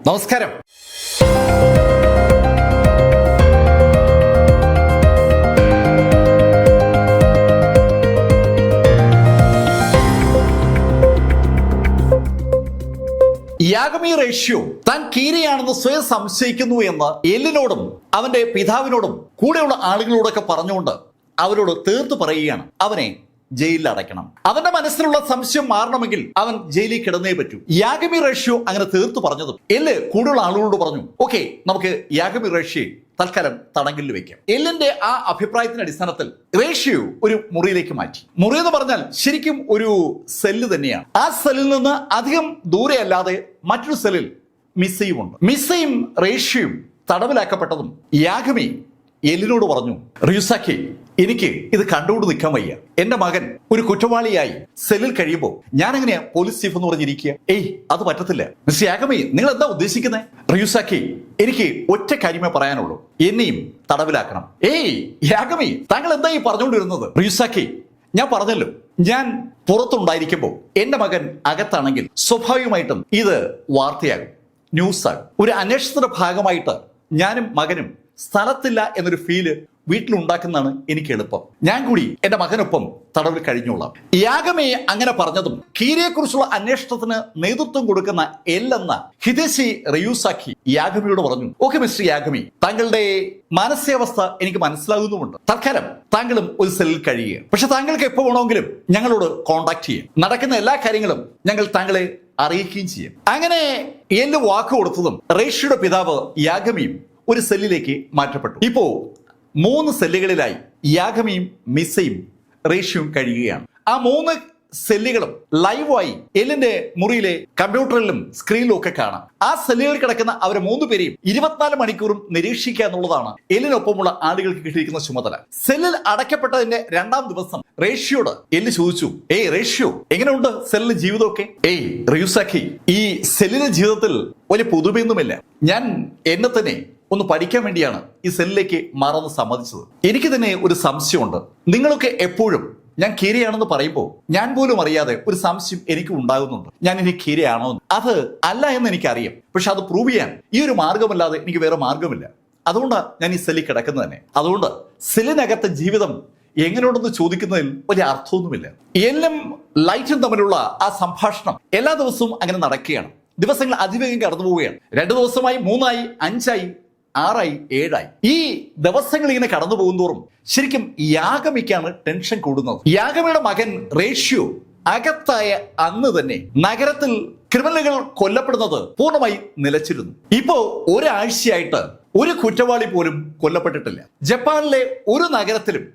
നമസ്കാരം. യാഗമി റേഷ്യോ താൻ കീരയാണെന്ന് സ്വയം സംശയിക്കുന്നു എന്ന് എല്ലിനോടും അവന്റെ പിതാവിനോടും കൂടെയുള്ള ആളുകളോടൊക്കെ പറഞ്ഞുകൊണ്ട് അവരോട് തീർത്തു പറയുകയാണ്. അവനെ ജയിലിൽ അടയ്ക്കണം. അവന്റെ മനസ്സിലുള്ള സംശയം മാറണമെങ്കിൽ അവൻ ജയിലിൽ കിടന്നേ പറ്റൂ. യാഗമി റേഷ്യോ അങ്ങനെ തീർത്തു പറഞ്ഞതും എല്ല് കൂടെയുള്ള ആളുകളോട് പറഞ്ഞു, ഓക്കെ, നമുക്ക് യാഗമി റേഷ്യോയെ തൽക്കാലം തടങ്കലിൽ വെക്കാം. എല്ലിന്റെ ആ അഭിപ്രായത്തിന്റെ അടിസ്ഥാനത്തിൽ റേഷ്യോ ഒരു മുറിയിലേക്ക് മാറ്റി. മുറി എന്ന് പറഞ്ഞാൽ ശരിക്കും ഒരു സെല്ല് തന്നെയാണ്. ആ സെല്ലിൽ നിന്ന് അധികം ദൂരെ അല്ലാതെ മറ്റൊരു സെല്ലിൽ മിസ്സയുമുണ്ട്. മിസ്സയും റേഷ്യോയും തടവിലാക്കപ്പെട്ടതും യാഗമി എല്ലിനോട് പറഞ്ഞു, റിയുസാക്കി, എനിക്ക് ഇത് കണ്ടുകൊണ്ട് നിൽക്കാൻ വയ്യ. എന്റെ മകൻ ഒരു കുറ്റവാളിയായി സെല്ലിൽ കഴിയുമ്പോൾ ഞാൻ എങ്ങനെയാ പോലീസ് ചീഫ് എന്ന് പറഞ്ഞിരിക്കുക? അത് പറ്റത്തില്ല. മിസ്റ്റർ യാഗമി, നിങ്ങൾ എന്താ ഉദ്ദേശിക്കുന്നത്? റിയുസാക്കി, എനിക്ക് ഒറ്റ കാര്യമേ പറയാനുള്ളൂ, എന്നെയും തടവിലാക്കണം. യാഗമി, താങ്കൾ എന്താ ഈ പറഞ്ഞുകൊണ്ടിരുന്നത്? റിയുസാക്കി, ഞാൻ പറഞ്ഞല്ലോ, ഞാൻ പുറത്തുണ്ടായിരിക്കുമ്പോൾ എന്റെ മകൻ അകത്താണെങ്കിൽ സ്വാഭാവികമായിട്ടും ഇത് വാർത്തയാകും, ന്യൂസാകും. ഒരു അന്വേഷണത്തിന്റെ ഭാഗമായിട്ട് ഞാനും മകനും സ്ഥലത്തില്ല എന്നൊരു ഫീല് വീട്ടിലുണ്ടാക്കുന്നതാണ് എനിക്ക് എളുപ്പം. ഞാൻ കൂടി എന്റെ മകനൊപ്പം തടവിൽ കഴിഞ്ഞോളാം. യാഗമയെ അങ്ങനെ പറഞ്ഞതും കീരയെക്കുറിച്ചുള്ള അന്വേഷണത്തിന് നേതൃത്വം കൊടുക്കുന്ന എല്ലെന്ന ഹിതേശി റിയുസാക്കി യാഗമിയോട് പറഞ്ഞു, ഓക്കെ മിസ്റ്റർ യാഗമി, താങ്കളുടെ മാനസികാവസ്ഥ എനിക്ക് മനസ്സിലാകുന്നുമുണ്ട്. തൽക്കാലം താങ്കളും ഒരു സെല്ലിൽ കഴിയുക. പക്ഷെ താങ്കൾക്ക് എപ്പോൾ വേണമെങ്കിലും ഞങ്ങളോട് കോണ്ടാക്ട് ചെയ്യാം. നടക്കുന്ന എല്ലാ കാര്യങ്ങളും ഞങ്ങൾ താങ്കളെ അറിയിക്കുകയും ചെയ്യും. അങ്ങനെ എല്ല് വാക്ക് കൊടുത്തതും റേഷ്യോയുടെ പിതാവ് യാഗമിയും ഒരു സെല്ലിലേക്ക് മാറ്റപ്പെട്ടു. ഇപ്പോ 3 സെല്ലുകളിലായി യാഗമിയും മിസ്സയും റേഷ്യോയും കഴിയുകയാണ്. ആ 3 സെല്ലുകളും ലൈവായി എല്ലിന്റെ മുറിയിലെ കമ്പ്യൂട്ടറിലും സ്ക്രീനിലും ഒക്കെ കാണാം. ആ സെല്ലുകളിൽ കിടക്കുന്ന അവരെ 3 പേരെയും 24 മണിക്കൂറും നിരീക്ഷിക്കുക എന്നുള്ളതാണ് എല്ലിനൊപ്പമുള്ള ആളുകൾക്ക് കിട്ടിയിരിക്കുന്ന ചുമതല. സെല്ലിൽ അടയ്ക്കപ്പെട്ടതിന്റെ 2ാം ദിവസം റേഷ്യോട് എല്ല് ചോദിച്ചു, റേഷ്യോ, എങ്ങനെയുണ്ട് സെല്ലിലെ ജീവിതമൊക്കെ? റിയുസാക്കി, ഈ സെല്ലിലെ ജീവിതത്തിൽ വലിയ പുതുമയൊന്നുമില്ല. ഞാൻ എന്നെ തന്നെ ഒന്ന് പഠിക്കാൻ വേണ്ടിയാണ് ഈ സെല്ലിലേക്ക് മാറാൻ സമ്മതിച്ചത്. എനിക്ക് തന്നെ ഒരു സംശയമുണ്ട്. നിങ്ങളൊക്കെ എപ്പോഴും ഞാൻ കീരയാണെന്ന് പറയുമ്പോൾ ഞാൻ പോലും അറിയാതെ ഒരു സംശയം എനിക്ക് ഉണ്ടാകുന്നുണ്ട്, ഞാൻ ഇനി കീരയാണോ എന്ന്. അത് അല്ല എന്ന് എനിക്കറിയാം, പക്ഷെ അത് പ്രൂവ് ചെയ്യാൻ ഈ ഒരു മാർഗമല്ലാതെ എനിക്ക് വേറെ മാർഗമില്ല. അതുകൊണ്ടാണ് ഞാൻ ഈ സെല്ലിൽ കിടക്കുന്നത് തന്നെ. അതുകൊണ്ട് സെല്ലിനകത്തെ ജീവിതം എങ്ങനെയുണ്ടെന്ന് ചോദിക്കുന്നതിൽ വലിയ അർത്ഥമൊന്നുമില്ല. എല്ലും ലൈറ്റും തമ്മിലുള്ള ആ സംഭാഷണം എല്ലാ ദിവസവും അങ്ങനെ നടക്കുകയാണ്. ദിവസങ്ങൾ അതിവേഗം കടന്നു പോവുകയാണ്. 2 ദിവസമായി, 3 ആയി, 5 ആയി, 6 ആയി, 7 ആയി. ഈ ദിവസങ്ങൾ ഇങ്ങനെ കടന്നു പോകുന്തോറും ശരിക്കും യാഗമിക്കാണ് ടെൻഷൻ കൂടുന്നത്. യാഗമിയുടെ മകൻ റേഷ്യോ അകത്തായ അന്ന് തന്നെ നഗരത്തിൽ ക്രിമിനലുകൾ കൊല്ലപ്പെടുന്നത് പൂർണ്ണമായി നിലച്ചിരുന്നു. ഇപ്പോ ഒരാഴ്ചയായിട്ട് ഒരു കുറ്റവാളി പോലും കൊല്ലപ്പെട്ടിട്ടില്ല. ജപ്പാനിലെ ഒരു നഗരത്തിലും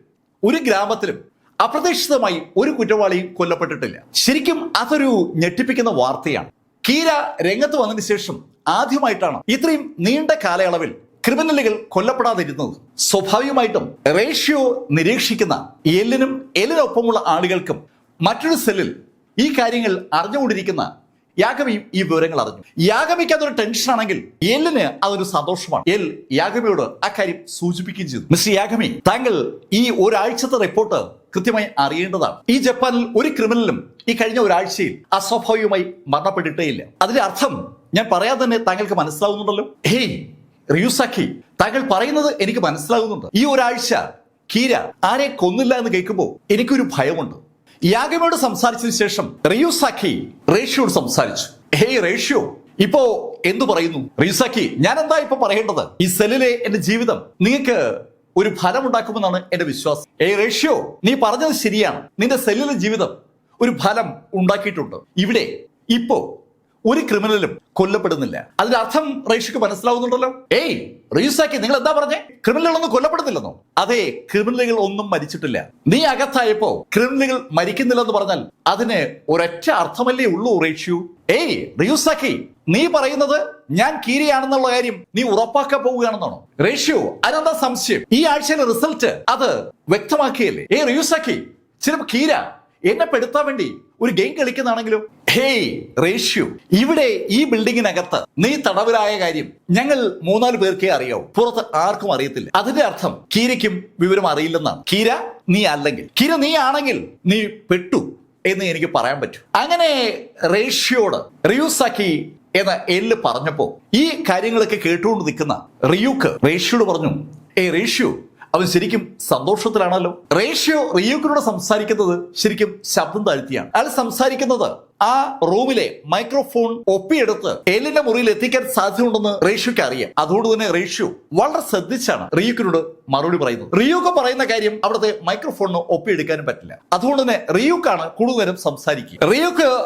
ഒരു ഗ്രാമത്തിലും അപ്രതീക്ഷിതമായി ഒരു കുറ്റവാളിയും കൊല്ലപ്പെട്ടിട്ടില്ല. ശരിക്കും അതൊരു ഞെട്ടിപ്പിക്കുന്ന വാർത്തയാണ്. കീര രംഗത്ത് വന്നതിന് ശേഷം ആദ്യമായിട്ടാണ് ഇത്രയും നീണ്ട കാലയളവിൽ ക്രിമിനലുകൾ കൊല്ലപ്പെടാതിരുന്നത്. സ്വാഭാവികമായിട്ടും റേഷ്യോ നിരീക്ഷിക്കുന്ന എല്ലിനും എല്ലിനൊപ്പമുള്ള ആളുകൾക്കും മറ്റൊരു സെല്ലിൽ ഈ കാര്യങ്ങൾ അറിഞ്ഞുകൊണ്ടിരിക്കുന്ന യാഗമിയും ഈ വിവരങ്ങൾ അറിഞ്ഞു. യാഗമിക്ക് അതൊരു ടെൻഷൻ ആണെങ്കിൽ എല്ലിന് അതൊരു സന്തോഷമാണ്. എൽ യാഗമിയോട് അക്കാര്യം സൂചിപ്പിക്കുകയും ചെയ്തു. മിസ്റ്റർ യാഗമി, താങ്കൾ ഈ ഒരാഴ്ചത്തെ റിപ്പോർട്ട് കൃത്യമായി അറിയേണ്ടതാണ്. ഈ ജപ്പാനിൽ ഒരു ക്രിമിനലും ഈ കഴിഞ്ഞ ഒരാഴ്ചയിൽ അസ്വാഭാവികമായി മരണപ്പെട്ടിട്ടേ ഇല്ല. അതിന്റെ അർത്ഥം ഞാൻ പറയാതെ തന്നെ താങ്കൾക്ക് മനസ്സിലാവുന്നുണ്ടല്ലോ. റിയുസാക്കി, താങ്കൾ പറയുന്നത് എനിക്ക് മനസ്സിലാകുന്നുണ്ട്. ഈ ഒരാഴ്ച കീര ആരെ കൊന്നില്ല എന്ന് കേൾക്കുമ്പോൾ എനിക്കൊരു ഭയമുണ്ട്. യാഗമിയോട് സംസാരിച്ചതിന് ശേഷം റിയുസാക്കി റേഷ്യോട് സംസാരിച്ചു. റേഷ്യോ, ഇപ്പോ എന്തു പറയുന്നു? റിയുസാക്കി, ഞാൻ എന്താ ഇപ്പൊ പറയേണ്ടത്? ഈ സെല്ലിലെ എന്റെ ജീവിതം നിങ്ങൾക്ക് ഒരു ഫലം ഉണ്ടാക്കുമെന്നാണ് എന്റെ വിശ്വാസം. റേഷ്യോ, നീ പറഞ്ഞത് ശരിയാണ്. നിന്റെ സെല്ലിലെ ജീവിതം ഒരു ഫലം ഉണ്ടാക്കിയിട്ടുണ്ട്. ഇവിടെ ഇപ്പോ ഒരു ക്രിമിനലും കൊല്ലപ്പെടുന്നില്ല. അതിന്റെ അർത്ഥം റേഷ്യോക്ക് മനസ്സിലാവുന്നുണ്ടല്ലോ. റിയുസാക്കി, നിങ്ങൾ എന്താ പറഞ്ഞേ? ക്രിമിനലുകളൊന്നും കൊല്ലപ്പെടുന്നില്ലെന്നോ? അതെ, ക്രിമിനലുകൾ ഒന്നും മരിച്ചിട്ടില്ല. നീ അകത്തായപ്പോ ക്രിമിനലുകൾ മരിക്കുന്നില്ലെന്ന് പറഞ്ഞാൽ അതിന് ഒരൊറ്റ അർത്ഥമല്ലേ ഉള്ളൂ റേഷ്യോ. റിയുസാക്കി, നീ പറയുന്നത് ഞാൻ കീരയാണെന്നുള്ള കാര്യം നീ ഉറപ്പാക്കാൻ പോവുകയാണെന്നാണോ? റേഷ്യോ, അതെന്താ സംശയം? ഈ ആഴ്ചയിലെ റിസൾട്ട് അത് വ്യക്തമാക്കിയല്ലേ. റിയുസാക്കി, ചിലപ്പോൾ കീര എന്നെ പെടുത്താൻ വേണ്ടി ഒരു ഗെയിം കളിക്കുന്നതാണെങ്കിലോ? റേഷ്യോ, ഇവിടെ ഈ ബിൽഡിങ്ങിനകത്ത് നീ തടവിലായ കാര്യം ഞങ്ങൾ 3-4 പേർക്കേ അറിയാവൂ, പുറത്ത് ആർക്കും അറിയത്തില്ല. അതിന്റെ അർത്ഥം കീരയ്ക്കും വിവരം അറിയില്ലെന്നാണ്. കീര നീ അല്ലെങ്കിൽ, കീര നീ ആണെങ്കിൽ നീ പെട്ടു എന്ന് എനിക്ക് പറയാൻ പറ്റും. അങ്ങനെ റേഷ്യോട് റിയുസാക്കി എന്ന് എല്ല് പറഞ്ഞപ്പോ ഈ കാര്യങ്ങളൊക്കെ കേട്ടുകൊണ്ട് നിൽക്കുന്ന റിയൂക്ക് റേഷ്യോട് പറഞ്ഞു, റേഷ്യോ അവൻ ശരിക്കും സന്തോഷത്തിലാണല്ലോ. റേഷ്യോ റിയൂക്കിനോട് സംസാരിക്കുന്നത് ശരിക്കും ശബ്ദം താഴ്ത്തിയാണ്. അയാൾ സംസാരിക്കുന്നത് ആ റൂമിലെ മൈക്രോഫോൺ ഒപ്പിയെടുത്ത് എല്ലിന്റെ മുറിയിൽ എത്തിക്കാൻ സാധ്യതയുണ്ടെന്ന് റേഷ്യോക്ക് അറിയാം. അതുകൊണ്ട് തന്നെ റേഷ്യോ വളരെ ശ്രദ്ധിച്ചാണ് റിയൂക്കിനോട് മറുപടി പറയുന്നത്. റിയൂക്ക് പറയുന്ന കാര്യം അവിടുത്തെ മൈക്രോഫോണിന് ഒപ്പിയെടുക്കാനും പറ്റില്ല. അതുകൊണ്ട് തന്നെ റിയൂക്കാണ് കൂടുതൽ നേരം സംസാരിക്കുക.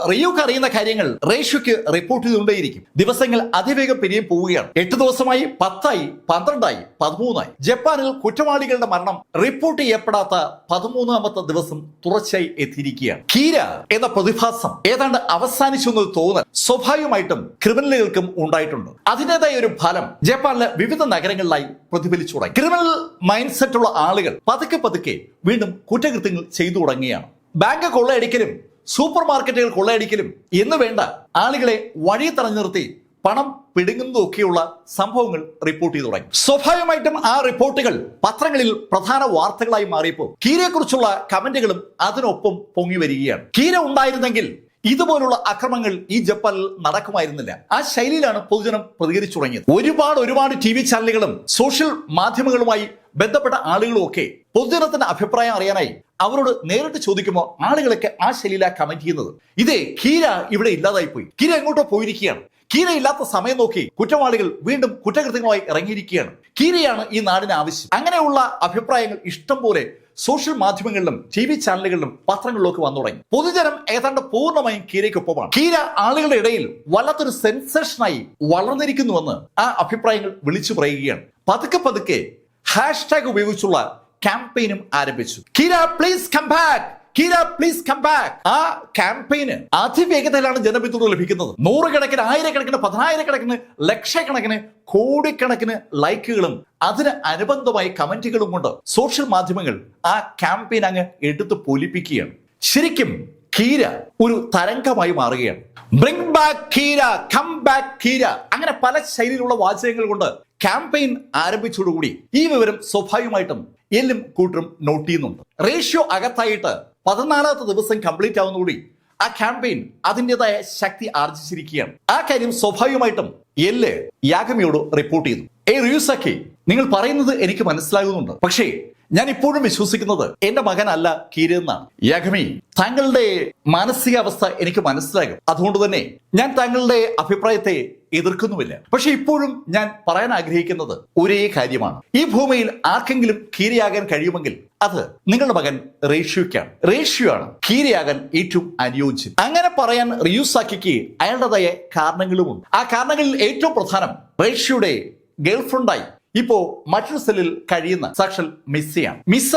റിയൂക്ക് അറിയുന്ന കാര്യങ്ങൾ റേഷ്യോക്ക് റിപ്പോർട്ട് ചെയ്തുകൊണ്ടേയിരിക്കും. ദിവസങ്ങൾ അതിവേഗം പിരിയും പോവുകയാണ്. 8 ദിവസമായി, 10ആയി, 12ആയി, 13ആയി. ജപ്പാനിൽ കുറ്റവാളികളുടെ മരണം റിപ്പോർട്ട് ചെയ്യപ്പെടാത്ത 13ാമത്തെ ദിവസം തുടർച്ചയായി എത്തിയിരിക്കുകയാണ്. കീര എന്ന പ്രതിഭാസം ഏതാണ്ട് അവസാനിച്ചു എന്ന് തോന്നൽ സ്വാഭാവികമായിട്ടും ക്രിമിനലുകൾക്കും ഉണ്ടായിട്ടുണ്ട്. അതിൻ്റെതായ ഒരു ഫലം ജപ്പാനിലെ വിവിധ നഗരങ്ങളിലായി പ്രതിഫലിച്ചു തുടങ്ങി. ക്രിമിനൽ മൈൻഡ് സെറ്റ് ഉള്ള ആളുകൾ പതുക്കെ വീണ്ടും കുറ്റകൃത്യങ്ങൾ ചെയ്തു തുടങ്ങിയാണ്. ബാങ്ക് കൊള്ളയടിക്കലും സൂപ്പർ മാർക്കറ്റുകൾ കൊള്ളയടിക്കലും എന്ന് വേണ്ട ആളുകളെ വഴി തടഞ്ഞു നിർത്തി പണം പിടുങ്ങുന്നതൊക്കെയുള്ള സംഭവങ്ങൾ റിപ്പോർട്ട് ചെയ്തു തുടങ്ങി. സ്വാഭാവികമായിട്ടും ആ റിപ്പോർട്ടുകൾ പത്രങ്ങളിൽ പ്രധാന വാർത്തകളായി മാറിയപ്പോൾ കീരയെക്കുറിച്ചുള്ള കമന്റുകളും അതിനൊപ്പം പൊങ്ങി വരികയാണ്. കീര ഉണ്ടായിരുന്നെങ്കിൽ ഇതുപോലുള്ള അക്രമങ്ങൾ ഈ ജപ്പാനിൽ നടക്കുമായിരുന്നില്ല. ആ ശൈലിയിലാണ് പൊതുജനം പ്രതികരിച്ചു തുടങ്ങിയത്. ഒരുപാട് TV ചാനലുകളും സോഷ്യൽ മാധ്യമങ്ങളുമായി ബന്ധപ്പെട്ട ആളുകളും ഒക്കെ പൊതുജനത്തിന്റെ അഭിപ്രായം അറിയാനായി അവരോട് നേരിട്ട് ചോദിക്കുമ്പോൾ ആളുകളൊക്കെ ആ ശൈലിയിലാണ് കമന്റ് ചെയ്യുന്നത്. ഇതേ കീര ഇവിടെ ഇല്ലാതായി പോയി, കീര എങ്ങോട്ടോ പോയിരിക്കുകയാണ്, കീര ഇല്ലാത്ത സമയം നോക്കി കുറ്റവാളികൾ വീണ്ടും കുറ്റകൃത്യങ്ങളുമായി ഇറങ്ങിയിരിക്കുകയാണ്, കീരയാണ് ഈ നാടിന് ആവശ്യം. അങ്ങനെയുള്ള അഭിപ്രായങ്ങൾ ഇഷ്ടം പോലെ സോഷ്യൽ മാധ്യമങ്ങളിലും TV ചാനലുകളിലും പത്രങ്ങളിലും ഒക്കെ വന്നു തുടങ്ങി. പൊതുജനം ഏതാണ്ട് പൂർണ്ണമായും കീരയ്ക്കൊപ്പമാണ്. കീര ആളുകളുടെ ഇടയിൽ വല്ലാത്തൊരു സെൻസേഷനായി വളർന്നിരിക്കുന്നുവെന്ന് ആ അഭിപ്രായങ്ങൾ വിളിച്ചു പറയുകയാണ്. പതുക്കെ ഹാഷ്ടാഗ് ഉപയോഗിച്ചുള്ള ക്യാമ്പയിനും ആരംഭിച്ചു. Keera please come back, Keera please come back. ആ ക്യാമ്പയിന് അതിവേഗതയിലാണ് ജനപിന്തുണ ലഭിക്കുന്നത്. നൂറുകണക്കിന്, ആയിരക്കണക്കിന്, 10,000കണക്കിന്, ലക്ഷക്കണക്കിന്, കോടിക്കണക്കിന് ലൈക്കുകളും അതിന് അനുബന്ധമായ കമന്റുകളും കൊണ്ട് സോഷ്യൽ മാധ്യമങ്ങൾ ആ ക്യാമ്പയിൻ അങ്ങ് എടുത്ത് പൊലിപ്പിക്കുകയാണ്. ശരിക്കും കീര ഒരു തരംഗമായി മാറുകയാണ്. ബ്രിങ് ബാക്ക് കീര, കം ബാക്ക് കീര, അങ്ങനെ പല ശൈലിയിലുള്ള വാചകങ്ങൾ കൊണ്ട് ക്യാമ്പയിൻ ആരംഭിച്ചതോടുകൂടി ഈ വിവരം സ്വാഭാവികമായിട്ടും എല്ലും കൂട്ടരും നോട്ട് ചെയ്യുന്നുണ്ട്. റേഷ്യോ അകത്തായിട്ട് 14ാമത്തെ ദിവസം കംപ്ലീറ്റ് ആവുന്നതോടുകൂടി ആ ക്യാമ്പയിൻ അതിൻ്റെതായ ശക്തി ആർജിച്ചിരിക്കുകയാണ്. ആ കാര്യം സ്വാഭാവികമായിട്ടും എല്ല് യാഗമിയോട് റിപ്പോർട്ട് ചെയ്തു. റിയൂസാക്കി, നിങ്ങൾ പറയുന്നത് എനിക്ക് മനസ്സിലാകുന്നുണ്ട്, പക്ഷേ ഞാൻ ഇപ്പോഴും വിശ്വസിക്കുന്നത് എന്റെ മകനല്ല കീര എന്നാണ്. യാഗമി, താങ്കളുടെ മാനസികാവസ്ഥ എനിക്ക് മനസ്സിലാകും. അതുകൊണ്ട് തന്നെ ഞാൻ താങ്കളുടെ അഭിപ്രായത്തെ എതിർക്കുന്നുമില്ല. പക്ഷെ ഇപ്പോഴും ഞാൻ പറയാൻ ആഗ്രഹിക്കുന്നത് ഒരേ കാര്യമാണ്. ഈ ഭൂമിയിൽ ആർക്കെങ്കിലും കീരയാകാൻ കഴിയുമെങ്കിൽ അത് നിങ്ങളുടെ മകൻ റേഷ്യോയ്ക്കാണ്. റേഷ്യോ ആണ് കീരയാകാൻ ഏറ്റവും അനുയോജ്യം. അങ്ങനെ പറയാൻ റിയൂസാക്കിക്ക് അയാളുടേതായ കാരണങ്ങളുമുണ്ട്. ആ കാരണങ്ങളിൽ ഏറ്റവും പ്രധാനം റേഷ്യോയുടെ ഗേൾഫ്രണ്ടായി ഇപ്പോ മറ്റൊരു സെല്ലിൽ കഴിയുന്ന സാക്ഷൽ മിസ്സയാണ്. മിസ്സ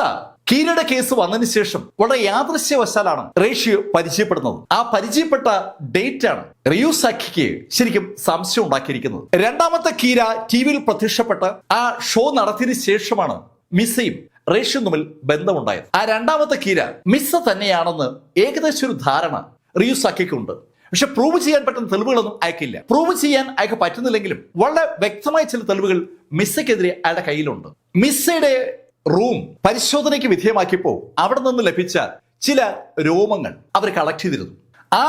കീരയുടെ കേസ് വന്നതിന് ശേഷം വളരെ യാദൃശ്യവശാലാണ് റേഷ്യോ പരിചയപ്പെടുന്നത്. ആ പരിചയപ്പെട്ട ഡേറ്റ് ആണ് റിയൂസാക്കിക്ക് ശരിക്കും സംശയം ഉണ്ടാക്കിയിരിക്കുന്നത്. രണ്ടാമത്തെ കീര ടിവിയിൽ പ്രത്യക്ഷപ്പെട്ട് ആ ഷോ നടത്തിയതിനു ശേഷമാണ് മിസ്സയും റേഷ്യോ തമ്മിൽ ബന്ധമുണ്ടായത്. ആ രണ്ടാമത്തെ കീര മിസ്സ തന്നെയാണെന്ന് ഏകദേശം ഒരു ധാരണ റിയൂസാക്കിക്കുണ്ട്. പക്ഷെ പ്രൂവ് ചെയ്യാൻ പറ്റുന്ന തെളിവുകളൊന്നും അയക്കില്ല. പ്രൂവ് ചെയ്യാൻ അയക്ക് പറ്റുന്നില്ലെങ്കിലും വളരെ വ്യക്തമായ ചില തെളിവുകൾ മിസ്സയ്ക്കെതിരെ അയാളുടെ കയ്യിലുണ്ട്. മിസ്സയുടെ റൂം പരിശോധനയ്ക്ക് വിധേയമാക്കിയപ്പോൾ അവിടെ നിന്ന് ലഭിച്ച ചില രോമങ്ങൾ അവർ കളക്ട് ചെയ്തിരുന്നു. ആ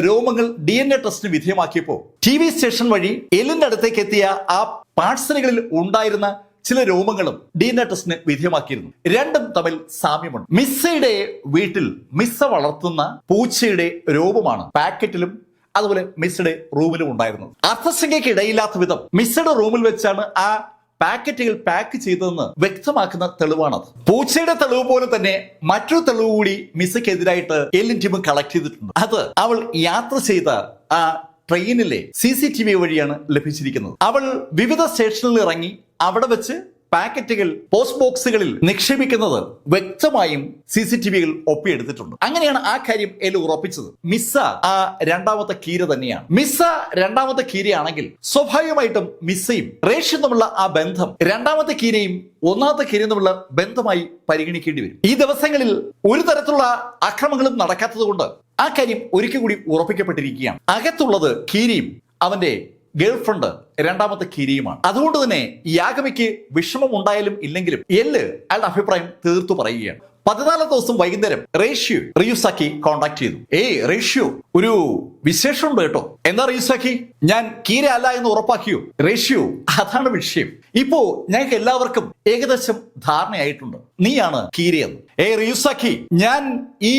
രോമങ്ങൾ DNA ടെസ്റ്റിന് വിധേയമാക്കിയപ്പോൾ TV സ്റ്റേഷൻ വഴി എല്ലിന്റെ അടുത്തേക്ക് എത്തിയ ആ പാഴ്സലുകളിൽ ഉണ്ടായിരുന്ന ചില രോമങ്ങളും DNA ടെസ്റ്റിന് വിധേയമാക്കിയിരുന്നു. രണ്ടും തമ്മിൽ സാമ്യമുണ്ട്. മിസ്സയുടെ വീട്ടിൽ മിസ്സ വളർത്തുന്ന പൂച്ചയുടെ രോമമാണ് പാക്കറ്റിലും അതുപോലെ മിസ്സയുടെ റൂമിലും ഉണ്ടായിരുന്നത്. അർത്ഥസംഖ്യയ്ക്ക് ഇടയില്ലാത്ത വിധം മിസ്സയുടെ റൂമിൽ വെച്ചാണ് ആ പാക്കറ്റുകൾ പാക്ക് ചെയ്തതെന്ന് വ്യക്തമാക്കുന്ന തെളിവാണത്. പൂച്ചയുടെ തെളിവ് പോലെ തന്നെ മറ്റൊരു തെളിവ് കൂടി മിസ്സയ്ക്കെതിരായിട്ട് എല്ലിൻ ടീം കളക്ട് ചെയ്തിട്ടുണ്ട്. അത് അവൾ യാത്ര ചെയ്ത ആ ട്രെയിനിലെ CCTV വഴിയാണ് ലഭിച്ചിരിക്കുന്നത്. അവൾ വിവിധ സ്റ്റേഷനിൽ ഇറങ്ങി അവിടെ വെച്ച് പാക്കറ്റുകൾ പോസ്റ്റ് ബോക്സുകളിൽ നിക്ഷേപിക്കുന്നത് വ്യക്തമായും CCTVകൾ ഒപ്പിയെടുത്തിട്ടുണ്ട്. അങ്ങനെയാണ് ആ കാര്യം എല്ല് ഉറപ്പിച്ചത്. മിസ്സ ആ രണ്ടാമത്തെ കീര തന്നെയാണ്. മിസ്സ രണ്ടാമത്തെ കീരയാണെങ്കിൽ സ്വാഭാവികമായിട്ടും മിസ്സയും റേഷ്യോ തമ്മിലുള്ള ആ ബന്ധം രണ്ടാമത്തെ കീരയും ഒന്നാമത്തെ കീരയും തമ്മിലുള്ള ബന്ധമായി പരിഗണിക്കേണ്ടി വരും. ഈ ദിവസങ്ങളിൽ ഒരു തരത്തിലുള്ള അക്രമങ്ങളും നടക്കാത്തത് കൊണ്ട് ആ കാര്യം ഒരിക്കൽ കൂടി ഉറപ്പിക്കപ്പെട്ടിരിക്കുകയാണ്. അകത്തുള്ളത് കീരയും അവന്റെ ഗേൾ ഫ്രണ്ട് രണ്ടാമത്തെ കീരിയുമാണ്. അതുകൊണ്ട് തന്നെ യാഗമിക്ക് വിഷമം ഉണ്ടായാലും ഇല്ലെങ്കിലും എല്ല് അയാളുടെ അഭിപ്രായം തീർത്തു പറയുകയാണ്. 14 ദിവസം വൈകുന്നേരം റേഷ്യോ റിയുസാക്കി കോണ്ടാക്ട് ചെയ്തു. റേഷ്യോ, ഒരു വിശേഷമുണ്ട് കേട്ടോ. എന്താ റിയുസാക്കി? ഞാൻ കീര അല്ല എന്ന് ഉറപ്പാക്കിയോ? റേഷ്യോ, അതാണ് വിഷയം. ഇപ്പോ ഞങ്ങൾക്ക് എല്ലാവർക്കും ഏകദേശം ധാരണയായിട്ടുണ്ട് നീയാണ് കീരയെന്ന്. റിയുസാക്കി, ഞാൻ ഈ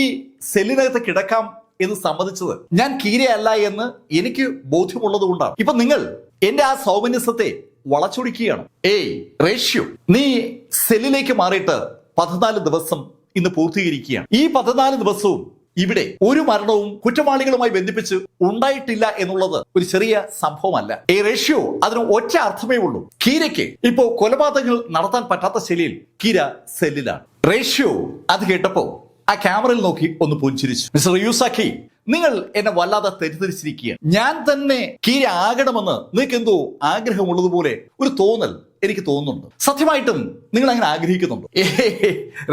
സെല്ലിനകത്ത് കിടക്കാം എന്ന് സമ്മതിച്ചത് ഞാൻ കീരയല്ല എന്ന് എനിക്ക് ബോധ്യമുള്ളത് കൊണ്ടാണ്. ഇപ്പൊ നിങ്ങൾ എന്റെ ആ സൗമന്യസത്തെ വളച്ചൊടിക്കുകയാണ്. റേഷ്യോ, നീ സെല്ലിലേക്ക് മാറിയിട്ട് 14 ദിവസം ഇന്ന് പൂർത്തീകരിക്കുകയാണ്. ഈ 14 ദിവസവും ഇവിടെ ഒരു മരണവും കുറ്റവാളികളുമായി ബന്ധിപ്പിച്ച് ഉണ്ടായിട്ടില്ല എന്നുള്ളത് ഒരു ചെറിയ സംഭവമല്ല. റേഷ്യോ, അതിന് ഒറ്റ അർത്ഥമേ ഉള്ളൂ. കീരയ്ക്ക് ഇപ്പോ കൊലപാതകങ്ങൾ നടത്താൻ പറ്റാത്ത ശൈലിയിൽ കീര സെല്ലിലാണ്. റേഷ്യോ അത് കേട്ടപ്പോ ആ ക്യാമറയിൽ നോക്കി ഒന്ന് പുഞ്ചിരിച്ചു. മിസ്റ്റർ റിയുസാക്കി, നിങ്ങൾ എന്നെ വല്ലാതെ തെറ്റിദ്ധരിച്ചിരിക്കുകയാണ്. ഞാൻ തന്നെ കീര ആകണമെന്ന് നിങ്ങൾക്ക് എന്തോ ആഗ്രഹമുള്ളതുപോലെ ഒരു തോന്നൽ എനിക്ക് തോന്നുന്നുണ്ട്. സത്യമായിട്ടും നിങ്ങൾ അങ്ങനെ ആഗ്രഹിക്കുന്നുണ്ട്?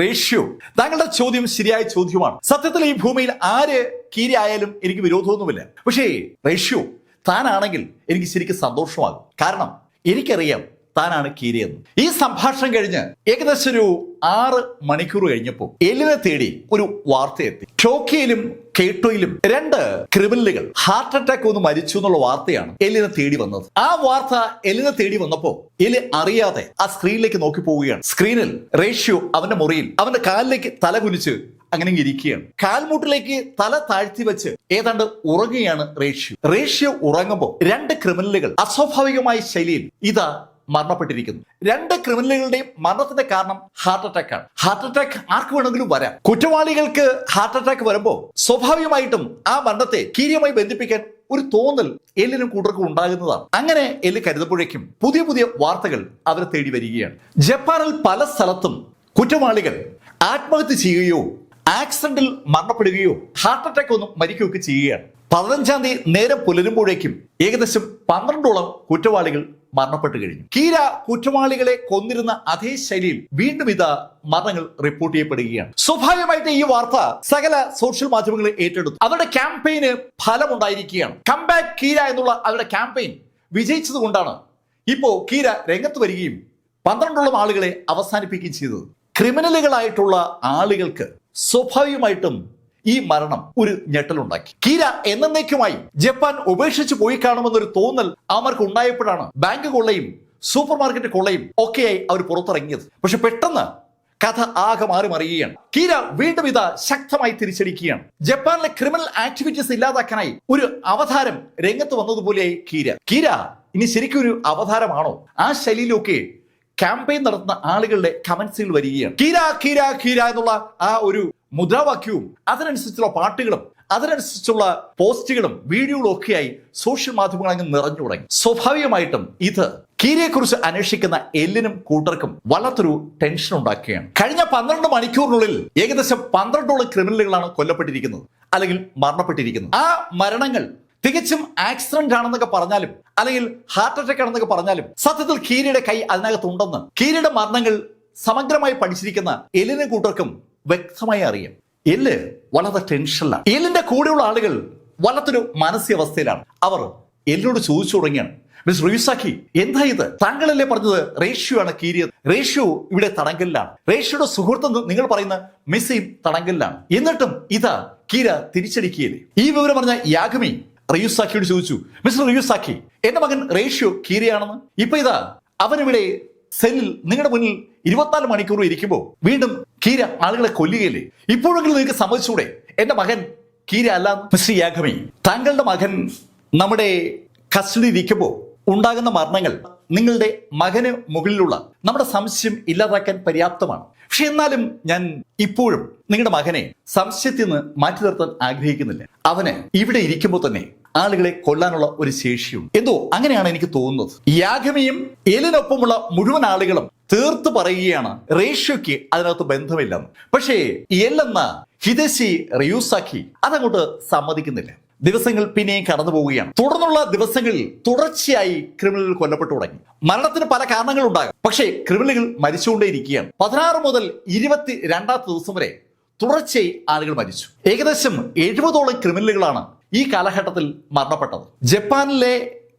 റേഷ്യോ, താങ്കളുടെ ചോദ്യം ശരിയായ ചോദ്യമാണ്. സത്യത്തിൽ ഈ ഭൂമിയിൽ ആര് കീര ആയാലും എനിക്ക് വിരോധമൊന്നുമില്ല. പക്ഷേ റേഷ്യോ, താനാണെങ്കിൽ എനിക്ക് ശരിക്കും സന്തോഷമാകും. കാരണം എനിക്കറിയാം താനാണ് കീരയെന്ന്. ഈ സംഭാഷണം കഴിഞ്ഞ് ഏകദേശം ഒരു 6 മണിക്കൂർ കഴിഞ്ഞപ്പോൾ എല്ലിനെ തേടി ഒരു വാർത്ത എത്തി. ടോക്കിയോയിലും കേട്ടോയിലും 2 ക്രിമിനലുകൾ ഹാർട്ട് അറ്റാക്ക് ഒന്ന് മരിച്ചു എന്നുള്ള വാർത്തയാണ് എല്ലിനെ തേടി വന്നത്. ആ വാർത്ത എല്ലിനെ തേടി വന്നപ്പോ എലി അറിയാതെ ആ സ്ക്രീനിലേക്ക് നോക്കി പോവുകയാണ്. സ്ക്രീനിൽ റേഷ്യോ അവന്റെ മുറിയിൽ അവന്റെ കാലിലേക്ക് തല കുനിച്ച് അങ്ങനെ ഇരിക്കുകയാണ്. കാൽമുട്ടിലേക്ക് തല താഴ്ത്തി വെച്ച് ഏതാണ്ട് ഉറങ്ങുകയാണ് റേഷ്യോ. റേഷ്യോ ഉറങ്ങുമ്പോൾ 2 ക്രിമിനലുകൾ അസ്വാഭാവികമായ ശൈലിയിൽ ഇതാ മരണപ്പെട്ടിരിക്കുന്നു. 2 ക്രിമിനലുകളുടെയും മരണത്തിന്റെ കാരണം ഹാർട്ട് അറ്റാക്ക് ആണ്. ഹാർട്ട് അറ്റാക്ക് ആർക്ക് വേണമെങ്കിലും വരാം. കുറ്റവാളികൾക്ക് ഹാർട്ട് അറ്റാക്ക് വരുമ്പോൾ സ്വാഭാവികമായിട്ടും ആ മരണത്തെ കീരിയുമായി ബന്ധിപ്പിക്കാൻ ഒരു തോന്നൽ എല്ലിനും കൂട്ടർക്കും ഉണ്ടാകുന്നതാണ്. അങ്ങനെ എല്ല് കരുതപ്പോഴേക്കും പുതിയ പുതിയ വാർത്തകൾ അവരെ തേടി വരികയാണ്. ജപ്പാനിൽ പല സ്ഥലത്തും കുറ്റവാളികൾ ആത്മഹത്യ ചെയ്യുകയോ ആക്സിഡന്റിൽ മരണപ്പെടുകയോ ഹാർട്ട് അറ്റാക്ക് ഒന്നും മരിക്കുകയൊക്കെ ചെയ്യുകയാണ്. 15-ാം തീയതി നേരം പുലരുമ്പോഴേക്കും ഏകദേശം 12ഓളം കുറ്റവാളികൾ മരണപ്പെട്ടു കഴിഞ്ഞു. കീര കുറ്റവാളികളെ കൊന്നിരുന്ന അതേ ശൈലിയിൽ വീണ്ടും ഇതാ മരണങ്ങൾ റിപ്പോർട്ട് ചെയ്യപ്പെടുകയാണ്. സ്വാഭാവികമായിട്ട് ഈ വാർത്ത സകല സോഷ്യൽ മാധ്യമങ്ങൾ ഏറ്റെടുത്തു. അവരുടെ ക്യാമ്പയിന് ഫലമുണ്ടായിരിക്കുകയാണ്. കംബാക്ക് കീര എന്നുള്ള അവരുടെ ക്യാമ്പയിൻ വിജയിച്ചത് കൊണ്ടാണ് ഇപ്പോ കീര രംഗത്ത് വരികയും 12ഓളം ആളുകളെ അവസാനിപ്പിക്കുകയും ചെയ്തത്. ക്രിമിനലുകളായിട്ടുള്ള ആളുകൾക്ക് സ്വാഭാവികമായിട്ടും ഈ മരണം ഒരു ഞെട്ടലുണ്ടാക്കി. കീര എന്നേക്കുമായി ജപ്പാൻ ഉപേക്ഷിച്ച് പോയി കാണുമെന്നൊരു തോന്നൽ അവർക്ക് ഉണ്ടായപ്പോഴാണ് ബാങ്ക് കൊള്ളയും സൂപ്പർ മാർക്കറ്റ് കൊള്ളയും ഒക്കെയായി അവർ പുറത്തിറങ്ങിയത്. പക്ഷെ പെട്ടെന്ന് കഥ ആകെ മാറി മറിയുകയാണ്. കീര വീണ്ടും ഇതാ ശക്തമായി തിരിച്ചടിക്കുകയാണ്. ജപ്പാനിലെ ക്രിമിനൽ ആക്ടിവിറ്റീസ് ഇല്ലാതാക്കാനായി ഒരു അവതാരം രംഗത്ത് വന്നതുപോലെയായി കീര ഇനി ശരിക്കും ഒരു അവതാരമാണോ? ആ ശൈലിയിലൊക്കെ ക്യാമ്പയിൻ നടത്തുന്ന ആളുകളുടെ കമന്റ്സുകൾ വരികയാണ്. കീര കീര കീര എന്നുള്ള ആ ഒരു മുദ്രാവാക്യവും അതിനനുസരിച്ചുള്ള പാട്ടുകളും അതിനനുസരിച്ചുള്ള പോസ്റ്റുകളും വീഡിയോകളും ഒക്കെയായി സോഷ്യൽ മാധ്യമങ്ങൾ അങ്ങ് നിറഞ്ഞു തുടങ്ങി. സ്വാഭാവികമായിട്ടും ഇത് കീരയെക്കുറിച്ച് അന്വേഷിക്കുന്ന എല്ലിനും കൂട്ടർക്കും വല്ലാത്തൊരു ടെൻഷൻ ഉണ്ടാക്കുകയാണ്. കഴിഞ്ഞ 12 മണിക്കൂറിനുള്ളിൽ ഏകദേശം 12ഓളം ക്രിമിനലുകളാണ് കൊല്ലപ്പെട്ടിരിക്കുന്നത് അല്ലെങ്കിൽ മരണപ്പെട്ടിരിക്കുന്നത്. ആ മരണങ്ങൾ തികച്ചും ആക്സിഡന്റ് ആണെന്നൊക്കെ പറഞ്ഞാലും അല്ലെങ്കിൽ ഹാർട്ട് അറ്റാക്ക് ആണെന്നൊക്കെ പറഞ്ഞാലും സത്യത്തിൽ കീരയുടെ കൈ അതിനകത്തുണ്ടെന്ന് കീരയുടെ മരണങ്ങൾ സമഗ്രമായി പഠിച്ചിരിക്കുന്ന എല്ലിനും കൂട്ടർക്കും വ്യക്തമായി അറിയാം. എല്ല് വളരെ ടെൻഷനിലാണ്. എല്ലിന്റെ കൂടെയുള്ള ആളുകൾ വല്ലാത്തൊരു മാനസികാവസ്ഥയിലാണ്. അവർ എല്ലിനോട് ചോദിച്ചു തുടങ്ങിയാണ്, മിസ്റ്റർ റിയുസാക്കി, എന്താ ഇത്? താങ്കളല്ലേ പറഞ്ഞത് റേഷ്യോ ആണ് കീരിയത്? റേഷ്യോ ഇവിടെ തടങ്കലിലാണ്. റേഷ്യോയുടെ സുഹൃത്ത് നിങ്ങൾ പറയുന്ന മിസ്സിയും തടങ്കലിലാണ്. എന്നിട്ടും ഇതാ കീര തിരിച്ചടിക്കുകയില്ലേ? ഈ വിവരം പറഞ്ഞ യാഗമി റിയുസാക്കിയോട് ചോദിച്ചു, മിസ്റ്റർ റിയുസാക്കി, എന്റെ മകൻ റേഷ്യോ കീരയാണെന്ന്. ഇപ്പൊ ഇതാ അവനിവിടെ സെല്ലിൽ നിങ്ങളുടെ മുന്നിൽ 24 മണിക്കൂർ ഇരിക്കുമ്പോൾ വീണ്ടും കീര ആളുകളെ കൊല്ലുകയില്ലേ? ഇപ്പോഴെങ്കിലും നിങ്ങൾക്ക് സമ്മതിച്ചൂടെ എന്റെ മകൻ കീര അല്ലാന്ന്? മിസ്റ്റർ യാഗമി, താങ്കളുടെ മകൻ നമ്മുടെ കസ്റ്റഡിയിൽ ഇരിക്കുമ്പോൾ ഉണ്ടാകുന്ന മരണങ്ങൾ നിങ്ങളുടെ മകന് മുകളിലുള്ള നമ്മുടെ സംശയം ഇല്ലാതാക്കാൻ പര്യാപ്തമാണ്. പക്ഷെ എന്നാലും ഞാൻ ഇപ്പോഴും നിങ്ങളുടെ മകനെ സംശയത്തിൽ നിന്ന് മാറ്റി നിർത്താൻ ആഗ്രഹിക്കുന്നില്ല. അവന് ഇവിടെ ഇരിക്കുമ്പോൾ തന്നെ ആളുകളെ കൊല്ലാനുള്ള ഒരു ശേഷിയുണ്ട്. എന്തോ അങ്ങനെയാണ് എനിക്ക് തോന്നുന്നത്. യാഗമിയും എല്ലിനൊപ്പമുള്ള മുഴുവൻ ആളുകളും തീർത്ത് പറയുകയാണ് റേഷ്യോയ്ക്ക് അതിനകത്ത് ബന്ധമില്ലെന്ന്. പക്ഷേ എല്ലെന്ന ഹിദശി റിയുസാക്കി അതങ്ങോട്ട് സമ്മതിക്കുന്നില്ല. ദിവസങ്ങൾ പിന്നെയും കടന്നു പോവുകയാണ്. തുടർന്നുള്ള ദിവസങ്ങളിൽ തുടർച്ചയായി ക്രിമിനലുകൾ കൊല്ലപ്പെട്ടു തുടങ്ങി. മരണത്തിന് പല കാരണങ്ങളുണ്ടാകും, പക്ഷേ ക്രിമിനലുകൾ മരിച്ചുകൊണ്ടേയിരിക്കുകയാണ്. 16 മുതൽ 22 ദിവസം വരെ തുടർച്ചയായി ആളുകൾ മരിച്ചു. ഏകദേശം 70ഓളം ക്രിമിനലുകളാണ് ഈ കാലഘട്ടത്തിൽ മരണപ്പെട്ടത്. ജപ്പാനിലെ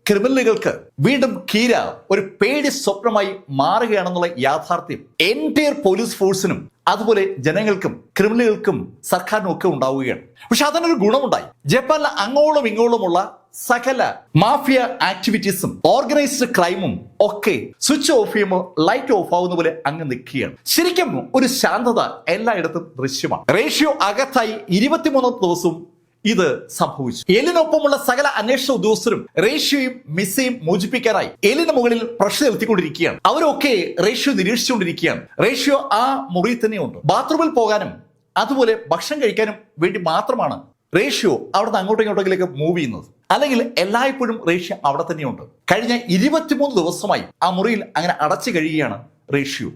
ക്രിമിനലുകൾക്ക് വീണ്ടും കീര ഒരു പേടി സ്വപ്നമായി മാറുകയാണെന്നുള്ള യാഥാർത്ഥ്യം എൻറ്റയർ പോലീസ് ഫോഴ്സിനും അതുപോലെ ജനങ്ങൾക്കും ക്രിമിനലുകൾക്കും സർക്കാരിനും ഒക്കെ ഉണ്ടാവുകയാണ്. പക്ഷെ അതിനൊരു ഗുണമുണ്ടായി. ജപ്പാനിൽ അങ്ങോളം ഇങ്ങോളമുള്ള സകല മാഫിയ ആക്ടിവിറ്റീസും ഓർഗനൈസ്ഡ് ക്രൈമും ഒക്കെ സ്വിച്ച് ഓഫ് ചെയ്യുമ്പോൾ ലൈറ്റ് ഓഫ് ആവുന്ന പോലെ അങ്ങ് നിൽക്കുകയാണ്. ശരിക്കും ഒരു ശാന്തത എല്ലായിടത്തും ദൃശ്യമാണ്. റേഷ്യോ അകത്തായി 23 ദിവസവും ഇത് സംഭവിച്ചു. എല്ലിനൊപ്പമുള്ള സകല അന്വേഷണ ഉദ്യോഗസ്ഥരും റേഷ്യോയും മിസ്സയും മോചിപ്പിക്കാനായി എല്ലിന് മുകളിൽ പ്രഷർ ചെലുത്തിക്കൊണ്ടിരിക്കുകയാണ്. അവരൊക്കെ റേഷ്യോ നിരീക്ഷിച്ചുകൊണ്ടിരിക്കുകയാണ്. റേഷ്യോ ആ മുറിയിൽ തന്നെയുണ്ട്. ബാത്റൂമിൽ പോകാനും അതുപോലെ ഭക്ഷണം കഴിക്കാനും വേണ്ടി മാത്രമാണ് റേഷ്യോ അവിടുന്ന് അങ്ങോട്ടും ഇങ്ങോട്ടേക്ക് മൂവ് ചെയ്യുന്നത്. അല്ലെങ്കിൽ എല്ലായ്പ്പോഴും റേഷ്യോ അവിടെ തന്നെയുണ്ട്. കഴിഞ്ഞ 23 ദിവസമായി ആ മുറിയിൽ അങ്ങനെ അടച്ചു കഴിയുകയാണ് റേഷ്യോ.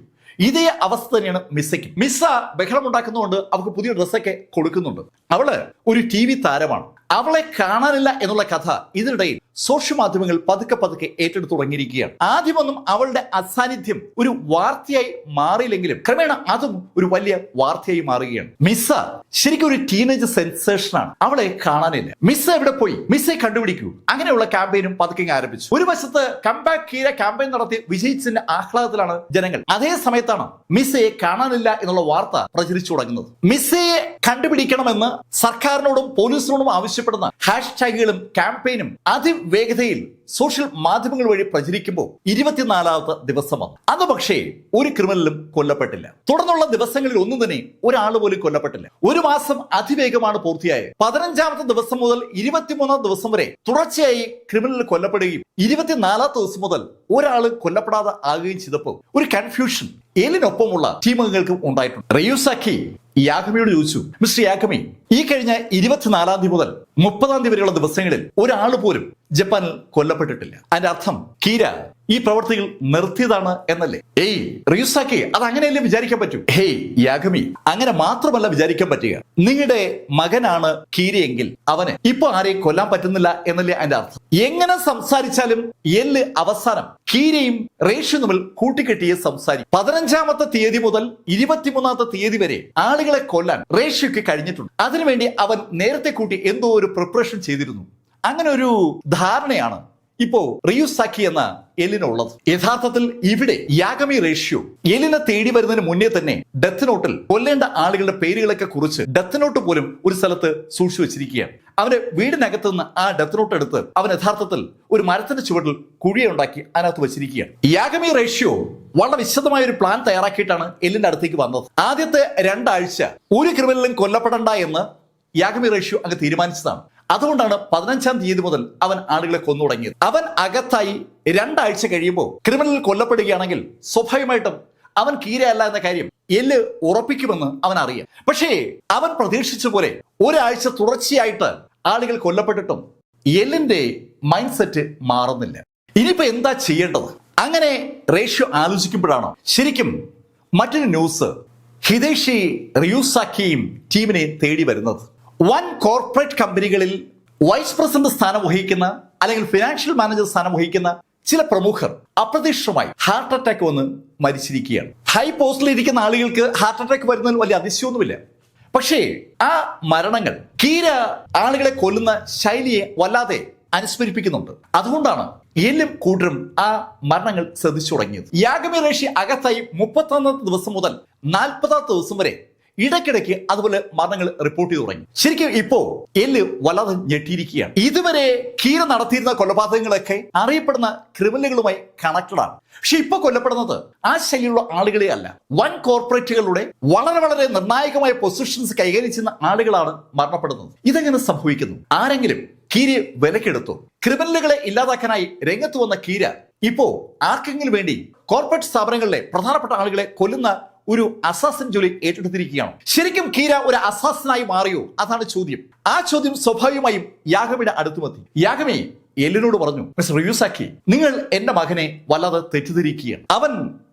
ഇതേ അവസ്ഥ തന്നെയാണ് മിസ്സയ്ക്ക്. മിസ്സ ബഹളമുണ്ടാക്കുന്നതുകൊണ്ട് അവൾക്ക് പുതിയ ഡ്രസ്സൊക്കെ കൊടുക്കുന്നുണ്ട്. അവള് ഒരു TV താരമാണ്. അവളെ കാണാനില്ല എന്നുള്ള കഥ ഇതിനിടയിൽ സോഷ്യൽ മാധ്യമങ്ങൾ പതുക്കെ ഏറ്റെടുത്തു തുടങ്ങിയിരിക്കുകയാണ്. ആദ്യമൊന്നും അവളുടെ അസാന്നിധ്യം ഒരു വാർത്തയായി മാറിയില്ലെങ്കിലും ക്രമേണ അതും ഒരു വലിയ വാർത്തയായി മാറുകയാണ്. മിസ്സ ശരിക്കും ഒരു ടീനേജ് സെൻസേഷനാണ്. അവളെ കാണാനില്ല. മിസ്സ എവിടെ പോയി? മിസ്സയെ കണ്ടുപിടിക്കൂ. അങ്ങനെയുള്ള ക്യാമ്പയിനും പതുക്കെ ആരംഭിച്ചു. ഒരു വശത്ത് കംബാക്ക് കീര ക്യാമ്പയിൻ നടത്തി വിജയിച്ചതിന്റെ ആഹ്ലാദത്തിലാണ് ജനങ്ങൾ. അതേ സമയത്താണ് മിസ്സയെ കാണാനില്ല എന്നുള്ള വാർത്ത പ്രചരിച്ചു തുടങ്ങുന്നത്. മിസ്സയെ കണ്ടുപിടിക്കണമെന്ന് സർക്കാരിനോടും പോലീസിനോടും ആവശ്യപ്പെടുന്ന ഹാഷ്ടാഗുകളും ക്യാമ്പയിനും അതിവേഗതയിൽ സോഷ്യൽ മാധ്യമങ്ങൾ വഴി പ്രചരിക്കുമ്പോൾ 24ാമത്തെ ദിവസം വന്നു. അന്ന് പക്ഷേ ഒരു ക്രിമിനലും കൊല്ലപ്പെട്ടില്ല. തുടർന്നുള്ള ദിവസങ്ങളിൽ ഒന്നും തന്നെ ഒരാൾ പോലും കൊല്ലപ്പെട്ടില്ല. ഒരു മാസം അതിവേഗമാണ് പൂർത്തിയായത്. 15ാമത്തെ ദിവസം മുതൽ 23ാം ദിവസം വരെ തുടർച്ചയായി ക്രിമിനൽ കൊല്ലപ്പെടുകയും 24ാമത്തെ ദിവസം മുതൽ ഒരാൾ കൊല്ലപ്പെടാതെ ആകുകയും ചെയ്തപ്പോൾ ഒരു കൺഫ്യൂഷൻ എല്ലിനൊപ്പമുള്ള ടീമംഗങ്ങൾക്കും ഉണ്ടായിട്ടുണ്ട്. റയൂസാക്കി യാഗമിയോട് ചോദിച്ചു, മിസ്റ്റർ യാഗമി, ഈ കഴിഞ്ഞ 24ാം തീയതി മുതൽ 30ാം തീയതി വരെയുള്ള ദിവസങ്ങളിൽ ഒരാൾ പോലും ജപ്പാനിൽ കൊല്ലപ്പെട്ടിട്ടില്ല. അതിന്റെ അർത്ഥം കീര ഈ പ്രവർത്തികൾ നിർത്തിയതാണ് എന്നല്ലേ? ഏയ് റിയുസാക്കി, അത് അങ്ങനെയല്ലേ വിചാരിക്കാൻ പറ്റൂ? ഹേയ് യാഗമി, അങ്ങനെ മാത്രമല്ല വിചാരിക്കാൻ പറ്റുക. നിങ്ങളുടെ മകനാണ് കീരയെങ്കിൽ അവന് ഇപ്പൊ ആരെയും കൊല്ലാൻ പറ്റുന്നില്ല എന്നല്ലേ അതിന്റെ അർത്ഥം? എങ്ങനെ സംസാരിച്ചാലും എല്ല് അവസാനം കീരയും റേഷ്യോ തമ്മിൽ കൂട്ടിക്കെട്ടിയെ സംസാരിക്കും. 15ാമത്തെ തീയതി മുതൽ 23ാമത്തെ തീയതി വരെ ആളുകളെ കൊല്ലാൻ റേഷ്യോക്ക് കഴിഞ്ഞിട്ടുണ്ട്. അതിനുവേണ്ടി അവൻ നേരത്തെ കൂട്ടി എന്തോ ഒരു പ്രിപ്പറേഷൻ ചെയ്തിരുന്നു. അങ്ങനെ ഒരു ധാരണയാണ് ഇപ്പോ റിയുസാക്കി എന്ന എല്ലിനുള്ളത്. യഥാർത്ഥത്തിൽ ഇവിടെ യാഗമി റേഷ്യോ എല്ലിനെ തേടി വരുന്നതിന് മുന്നേ തന്നെ ഡെത്ത് നോട്ടിൽ കൊല്ലേണ്ട ആളുകളുടെ പേരുകളൊക്കെ കുറിച്ച് ഡെത്ത് നോട്ട് പോലും ഒരു സ്ഥലത്ത് സൂക്ഷിച്ചു വെച്ചിരിക്കുകയാണ്. അവന്റെ വീടിനകത്ത് നിന്ന് ആ ഡെത്ത് നോട്ട് എടുത്ത് അവൻ യഥാർത്ഥത്തിൽ ഒരു മരത്തിന്റെ ചുവട്ടിൽ കുഴിയുണ്ടാക്കി അതിനകത്ത് വെച്ചിരിക്കുകയാണ്. യാഗമി റേഷ്യോ വളരെ വിശദമായ ഒരു പ്ലാൻ തയ്യാറാക്കിയിട്ടാണ് എല്ലിന്റെ അടുത്തേക്ക് വന്നത്. ആദ്യത്തെ 2 ആഴ്ച ഒരു ക്രിമിനലും കൊല്ലപ്പെടണ്ട എന്ന് യാഗമി റേഷ്യോ അങ്ങ് തീരുമാനിച്ചതാണ്. അതുകൊണ്ടാണ് 15ാം തീയതി മുതൽ അവൻ ആളുകളെ കൊന്നു തുടങ്ങിയത്. അവൻ അകത്തായി 2 ആഴ്ച കഴിയുമ്പോൾ ക്രിമിനൽ കൊല്ലപ്പെടുകയാണെങ്കിൽ സ്വാഭാവികമായിട്ടും അവൻ കീരയല്ല എന്ന കാര്യം എല്ല് ഉറപ്പിക്കുമെന്ന് അവൻ അറിയാം. പക്ഷേ അവൻ പ്രതീക്ഷിച്ച പോലെ ഒരാഴ്ച തുടർച്ചയായിട്ട് ആളുകൾ കൊല്ലപ്പെട്ടിട്ടും എല്ലിന്റെ മൈൻഡ് സെറ്റ് മാറുന്നില്ല. ഇനിയിപ്പോ എന്താ ചെയ്യേണ്ടത്? അങ്ങനെ റേഷ്യോ ആലോചിക്കുമ്പോഴാണ് ശരിക്കും മറ്റൊരു ന്യൂസ് ഹിദേഷി റിയുസാക്കിയും ടീമിനെ തേടി വരുന്നത്. വൻ കോർപ്പറേറ്റ് കമ്പനികളിൽ വൈസ് പ്രസിഡന്റ് സ്ഥാനം വഹിക്കുന്ന അല്ലെങ്കിൽ ഫിനാൻഷ്യൽ മാനേജർ സ്ഥാനം വഹിക്കുന്ന ചില പ്രമുഖർ അപ്രതീക്ഷിതമായി ഹാർട്ട് അറ്റാക്ക് വന്ന് മരിച്ചിരിക്കുകയാണ്. ഹൈ പോസ്റ്റിൽ ഇരിക്കുന്ന ആളുകൾക്ക് ഹാർട്ട് അറ്റാക്ക് വരുന്നതിൽ വലിയ അതിശയമൊന്നുമില്ല. പക്ഷേ ആ മരണങ്ങൾ കീര ആളുകളെ കൊല്ലുന്ന ശൈലിയെ വല്ലാതെ അനുസ്മരിപ്പിക്കുന്നുണ്ട്. അതുകൊണ്ടാണ് എല്ലും കൂട്ടരും ആ മരണങ്ങൾ ശ്രദ്ധിച്ചു തുടങ്ങിയത്. യാഗമി റേഷ്യോ അകത്തായി 31ാമത്തെ ദിവസം മുതൽ 40ാമത്തെ ദിവസം വരെ ഇടയ്ക്കിടയ്ക്ക് അതുപോലെ മരണങ്ങൾ റിപ്പോർട്ട് ചെയ്തു തുടങ്ങി. ശരിക്കും ഇപ്പോ എല്ല് വല്ലാതെ ഞെട്ടിയിരിക്കുകയാണ്. ഇതുവരെ കീര നടത്തിയിരുന്ന കൊലപാതകങ്ങളൊക്കെ അറിയപ്പെടുന്ന ക്രിമിനലുകളുമായി കണക്റ്റഡ് ആണ്. പക്ഷെ ഇപ്പൊ കൊല്ലപ്പെടുന്നത് ആ ശൈലിയുള്ള ആളുകളെ അല്ല, വൻ കോർപ്പറേറ്റുകളുടെ വളരെ നിർണായകമായ പൊസിഷൻസ് കൈകാര്യം ചെയ്യുന്ന ആളുകളാണ് മരണപ്പെടുന്നത്. ഇതെങ്ങനെ സംഭവിക്കുന്നു? ആരെങ്കിലും കീരയെ വിലക്കെടുത്തു? ക്രിമിനലുകളെ ഇല്ലാതാക്കാനായി രംഗത്ത് വന്ന കീര ഇപ്പോ ആർക്കെങ്കിലും വേണ്ടി കോർപ്പറേറ്റ് സ്ഥാപനങ്ങളിലെ പ്രധാനപ്പെട്ട ആളുകളെ കൊല്ലുന്ന ഒരു അസാസിൻ ജോലി ഏറ്റെടുത്തിരിക്കുകയാണ്. ശരിക്കും കീര ഒരു അസാസിനായി മാറിയോ? അതാണ് ചോദ്യം. ആ ചോദ്യം സ്വാഭാവികമായും യാഗമിയുടെ അടുത്തുമെത്തി. യാഗമി എല്ലിനോട് പറഞ്ഞു, മിസ്റ്റർ റിയുസാക്കി, നിങ്ങൾ എന്റെ മകനെ വല്ലാതെ തെറ്റിദ്ധരിക്കുകയാണ്. അവൻ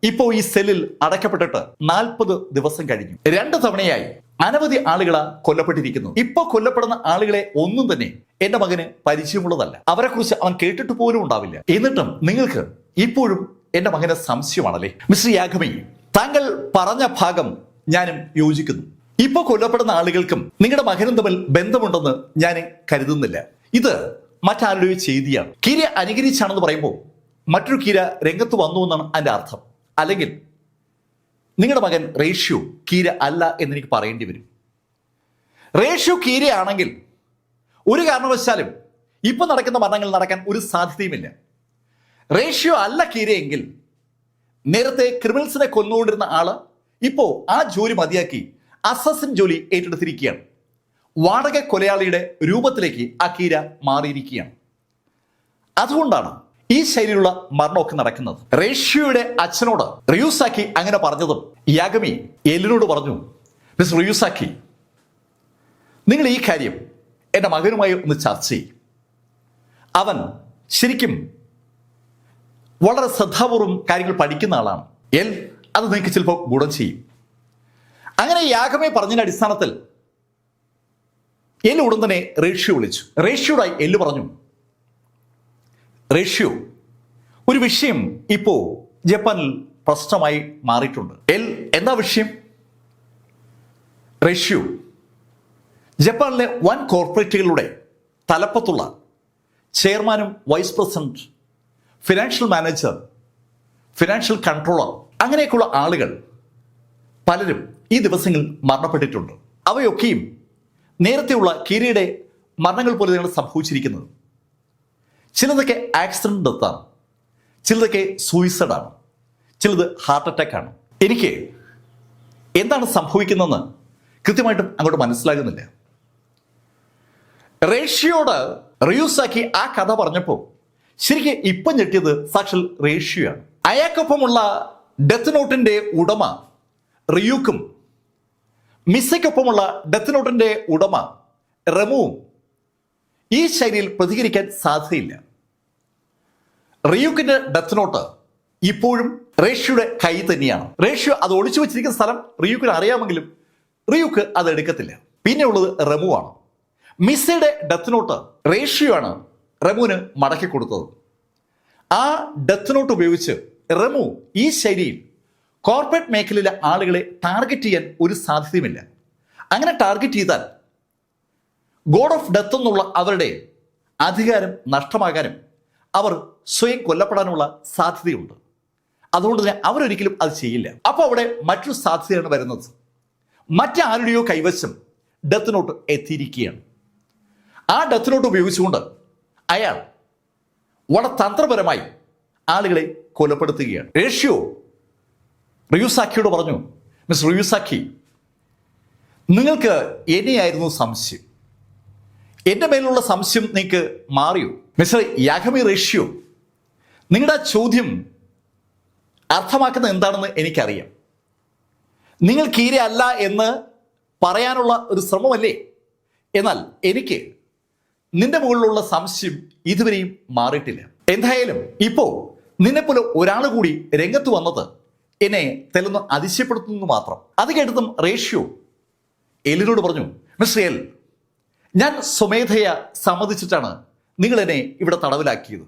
ഇപ്പോ ഈ സെല്ലിൽ അടയ്ക്കപ്പെട്ടിട്ട് 40 ദിവസം കഴിഞ്ഞു. 2 തവണയായി അനവധി ആളുകളാ കൊല്ലപ്പെട്ടിരിക്കുന്നു. ഇപ്പൊ കൊല്ലപ്പെടുന്ന ആളുകളെ ഒന്നും തന്നെ എന്റെ മകന് പരിചയമുള്ളതല്ല. അവരെ കുറിച്ച് അവൻ കേട്ടിട്ട് പോലും ഉണ്ടാവില്ല. എന്നിട്ടും നിങ്ങൾക്ക് ഇപ്പോഴും എന്റെ മകന് സംശയമാണല്ലേ? മിസ്റ്റർ യാഗമി, താങ്കൾ പറഞ്ഞ ഭാഗം ഞാനും യോജിക്കുന്നു. ഇപ്പൊ കൊല്ലപ്പെടുന്ന ആളുകൾക്കും നിങ്ങളുടെ മകനും തമ്മിൽ ബന്ധമുണ്ടെന്ന് ഞാൻ കരുതുന്നില്ല. ഇത് മറ്റാരുടെയോ ചെയ്തിയാണ്. കീരിയ അനുകരിച്ചാണെന്ന് പറയുമ്പോൾ മറ്റൊരു കീര രംഗത്ത് വന്നു എന്നാണ് അതിൻ്റെ അർത്ഥം. അല്ലെങ്കിൽ നിങ്ങളുടെ മകൻ റേഷ്യോ കീര അല്ല എന്നെനിക്ക് പറയേണ്ടി വരും. റേഷ്യോ കീരയാണെങ്കിൽ ഒരു കാരണവശാലും ഇപ്പം നടക്കുന്ന മരണങ്ങൾ നടക്കാൻ ഒരു സാധ്യതയുമില്ല. റേഷ്യോ അല്ല കീരയെങ്കിൽ നേരത്തെ ക്രിമിനൽസിനെ കൊന്നുകൊണ്ടിരുന്ന ആള് ഇപ്പോ ആ ജോലി മതിയാക്കി അസസിൻ ജോലി ഏറ്റെടുത്തിരിക്കുകയാണ്. വാടക കൊലയാളിയുടെ രൂപത്തിലേക്ക് ആ കീര മാറിയിരിക്കുകയാണ്. അതുകൊണ്ടാണ് ഈ ശൈലിയിലുള്ള മരണമൊക്കെ നടക്കുന്നത്. റേഷ്യോയുടെ അച്ഛനോട് റിയൂസാക്കി അങ്ങനെ പറഞ്ഞതും യാഗമി എല്ലിനോട് പറഞ്ഞു, മിസ് റിയൂസാക്കി, നിങ്ങൾ ഈ കാര്യം എൻ്റെ മകനുമായി ഒന്ന് ചർച്ച ചെയ്യും. അവൻ ശരിക്കും വളരെ ശ്രദ്ധാപൂർവം കാര്യങ്ങൾ പഠിക്കുന്ന ആളാണ്. അത് നിങ്ങൾക്ക് ചിലപ്പോൾ ഗുണം ചെയ്യും. അങ്ങനെ യാഗമേ പറഞ്ഞതിന്റെ അടിസ്ഥാനത്തിൽ ഉടൻ തന്നെ റേഷ്യോ വിളിച്ചു. റേഷ്യോടായി എല്ല് പറഞ്ഞു, റേഷ്യോ, ഒരു വിഷയം ഇപ്പോ ജപ്പാനിൽ പ്രശ്നമായി മാറിയിട്ടുണ്ട്. എന്താ വിഷയം? റേഷ്യോ, ജപ്പാനിലെ വൻ കോർപ്പറേറ്റുകളുടെ തലപ്പത്തുള്ള ചെയർമാനും vice president, financial manager, financial controller, അങ്ങനെയൊക്കെയുള്ള ആളുകൾ പലരും ഈ ദിവസങ്ങളിൽ മരണപ്പെട്ടിട്ടുണ്ട്. അവയൊക്കെയും നേരത്തെയുള്ള കീരിയുടെ മരണങ്ങൾ പോലെ തന്നെയാണ് സംഭവിച്ചിരിക്കുന്നത്. ചിലതൊക്കെ ആക്സിഡന്റ് ഡെത്താണ്, ചിലതൊക്കെ സൂയിസൈഡാണ്, ചിലത് ഹാർട്ട് അറ്റാക്കാണ്. എനിക്ക് എന്താണ് സംഭവിക്കുന്നതെന്ന് കൃത്യമായിട്ടും അങ്ങോട്ട് മനസ്സിലാകുന്നില്ല. റേഷ്യോട് റിയൂസാക്കി ആ കഥ പറഞ്ഞപ്പോൾ ശരിക്കും ഇപ്പം ഞെട്ടിയത് സാക്ഷാൽ റേഷ്യോയാണ്. അയാൾക്കൊപ്പമുള്ള ഡെത്ത് നോട്ടിന്റെ ഉടമ റിയൂക്കും മിസ്സയ്ക്കൊപ്പമുള്ള ഡെത്ത് നോട്ടിന്റെ ഉടമ റെമുവും ഈ ശൈലിയിൽ പ്രതികരിക്കാൻ സാധ്യതയില്ല. റിയൂക്കിന്റെ ഡെത്ത് നോട്ട് ഇപ്പോഴും റേഷ്യോയുടെ കൈ തന്നെയാണ്. റേഷ്യോ അത് ഒളിച്ചു വെച്ചിരിക്കുന്ന സ്ഥലം റിയൂക്കിന് അറിയാമെങ്കിലും റിയൂക്ക് അത് എടുക്കത്തില്ല. പിന്നെ ഉള്ളത് റെമു ആണ്. മിസ്സയുടെ ഡെത്ത് നോട്ട് റേഷ്യോ ആണ് റെമുവിന് മടക്കി കൊടുത്തത്. ആ ഡെത്ത് നോട്ട് ഉപയോഗിച്ച് റെമു ഈ ശൈലിയിൽ കോർപ്പറേറ്റ് മേഖലയിലെ ആളുകളെ ടാർഗറ്റ് ചെയ്യാൻ ഒരു സാധ്യതയുമില്ല. അങ്ങനെ ടാർഗറ്റ് ചെയ്താൽ ഗോഡ് ഓഫ് ഡെത്ത് എന്നുള്ള അവരുടെ അധികാരം നഷ്ടമാകാനും അവർ സ്വയം കൊല്ലപ്പെടാനുള്ള സാധ്യതയുണ്ട്. അതുകൊണ്ട് തന്നെ അവരൊരിക്കലും അത് ചെയ്യില്ല. അപ്പോൾ അവിടെ മറ്റൊരു സാധ്യതയാണ് വരുന്നത്. മറ്റാരുടെയോ കൈവശം ഡെത്ത് നോട്ട് എത്തിയിരിക്കുകയാണ്. ആ ഡെത്ത് നോട്ട് ഉപയോഗിച്ചുകൊണ്ട് അയാൾ വളരെ തന്ത്രപരമായി ആളുകളെ കൊലപ്പെടുത്തുകയാണ്. റേഷ്യോ റിയൂസാക്കിയോട് പറഞ്ഞു, മിസ് റിയൂസാക്കി, നിങ്ങൾക്ക് എന്നെയായിരുന്നു സംശയം. എൻ്റെ മേലുള്ള സംശയം നിങ്ങൾക്ക് മാറിയോ? മിസ്റ്റർ യാഗമി റേഷ്യോ, നിങ്ങളുടെ ചോദ്യം അർത്ഥമാക്കുന്നത് എന്താണെന്ന് എനിക്കറിയാം. നിങ്ങൾ കീര അല്ല എന്ന് പറയാനുള്ള ഒരു ശ്രമമല്ലേ? എന്നാൽ എനിക്ക് നിന്റെ മുകളിലുള്ള സംശയം ഇതുവരെയും മാറിയിട്ടില്ല. എന്തായാലും ഇപ്പോ നിന്നെപ്പോലെ ഒരാൾ കൂടി രംഗത്ത് വന്നത് എന്നെ തെല്ലൊന്ന് അതിശയപ്പെടുത്തുന്നു മാത്രം. അത് കേട്ടതും റേഷ്യോ എല്ലിനോട് പറഞ്ഞു, മിസ്റ്റർ എൽ, ഞാൻ സ്വമേധയ സമ്മതിച്ചിട്ടാണ് നിങ്ങൾ എന്നെ ഇവിടെ തടവിലാക്കിയത്.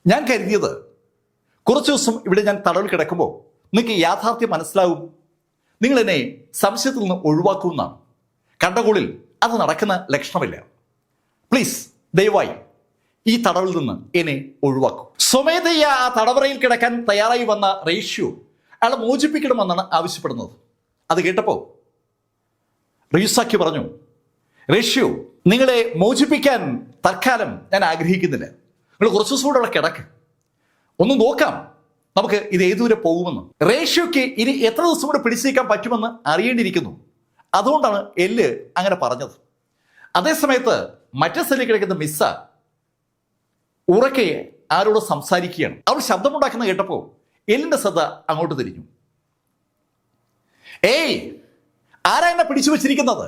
ഞാൻ കരുതിയത് കുറച്ചു ദിവസം ഇവിടെ ഞാൻ തടവിൽ കിടക്കുമ്പോൾ നിങ്ങൾക്ക് യാഥാർത്ഥ്യം മനസ്സിലാവും, നിങ്ങൾ എന്നെ സംശയത്തിൽ നിന്ന് ഒഴിവാക്കുമെന്നാണ്. കണ്ടകോളിൽ അത് നടക്കുന്ന ലക്ഷണമില്ല. പ്ലീസ് ദയവായി ഈ തടവിൽ നിന്ന് എന്നെ ഒഴിവാക്കും. സ്വമേധയ ആ തടവറയിൽ കിടക്കാൻ തയ്യാറായി വന്ന റേഷ്യോ അയാളെ മോചിപ്പിക്കണമെന്നാണ് ആവശ്യപ്പെടുന്നത്. അത് കേട്ടപ്പോൾ റിയൂസാക്കി പറഞ്ഞു, റേഷ്യോ, നിങ്ങളെ മോചിപ്പിക്കാൻ തൽക്കാലം ഞാൻ ആഗ്രഹിക്കുന്നില്ല. നിങ്ങൾ കുറച്ച് ദിവസം കൂടെ അവിടെ കിടക്ക്, ഒന്ന് നോക്കാം നമുക്ക് ഇത് ഏതുവരെ പോകുമെന്ന്. റേഷ്യോക്ക് ഇനി എത്ര ദിവസം കൂടെ പിടിച്ചേക്കാൻ പറ്റുമെന്ന് അറിയേണ്ടിയിരിക്കുന്നു. അതുകൊണ്ടാണ് എല്ല് അങ്ങനെ പറഞ്ഞത്. അതേസമയത്ത് മറ്റേ സെല്ലിൽ കിടക്കുന്ന മിസ്സ ഉറക്കെ ആരോട് സംസാരിക്കുകയാണ്. അവൾ ശബ്ദമുണ്ടാക്കുന്ന കേട്ടപ്പോൾ എല്ലിന്റെ ശ്രദ്ധ അങ്ങോട്ട് തിരിഞ്ഞു. ഏയ്, ആരാ എന്നെ പിടിച്ചു വെച്ചിരിക്കുന്നത്?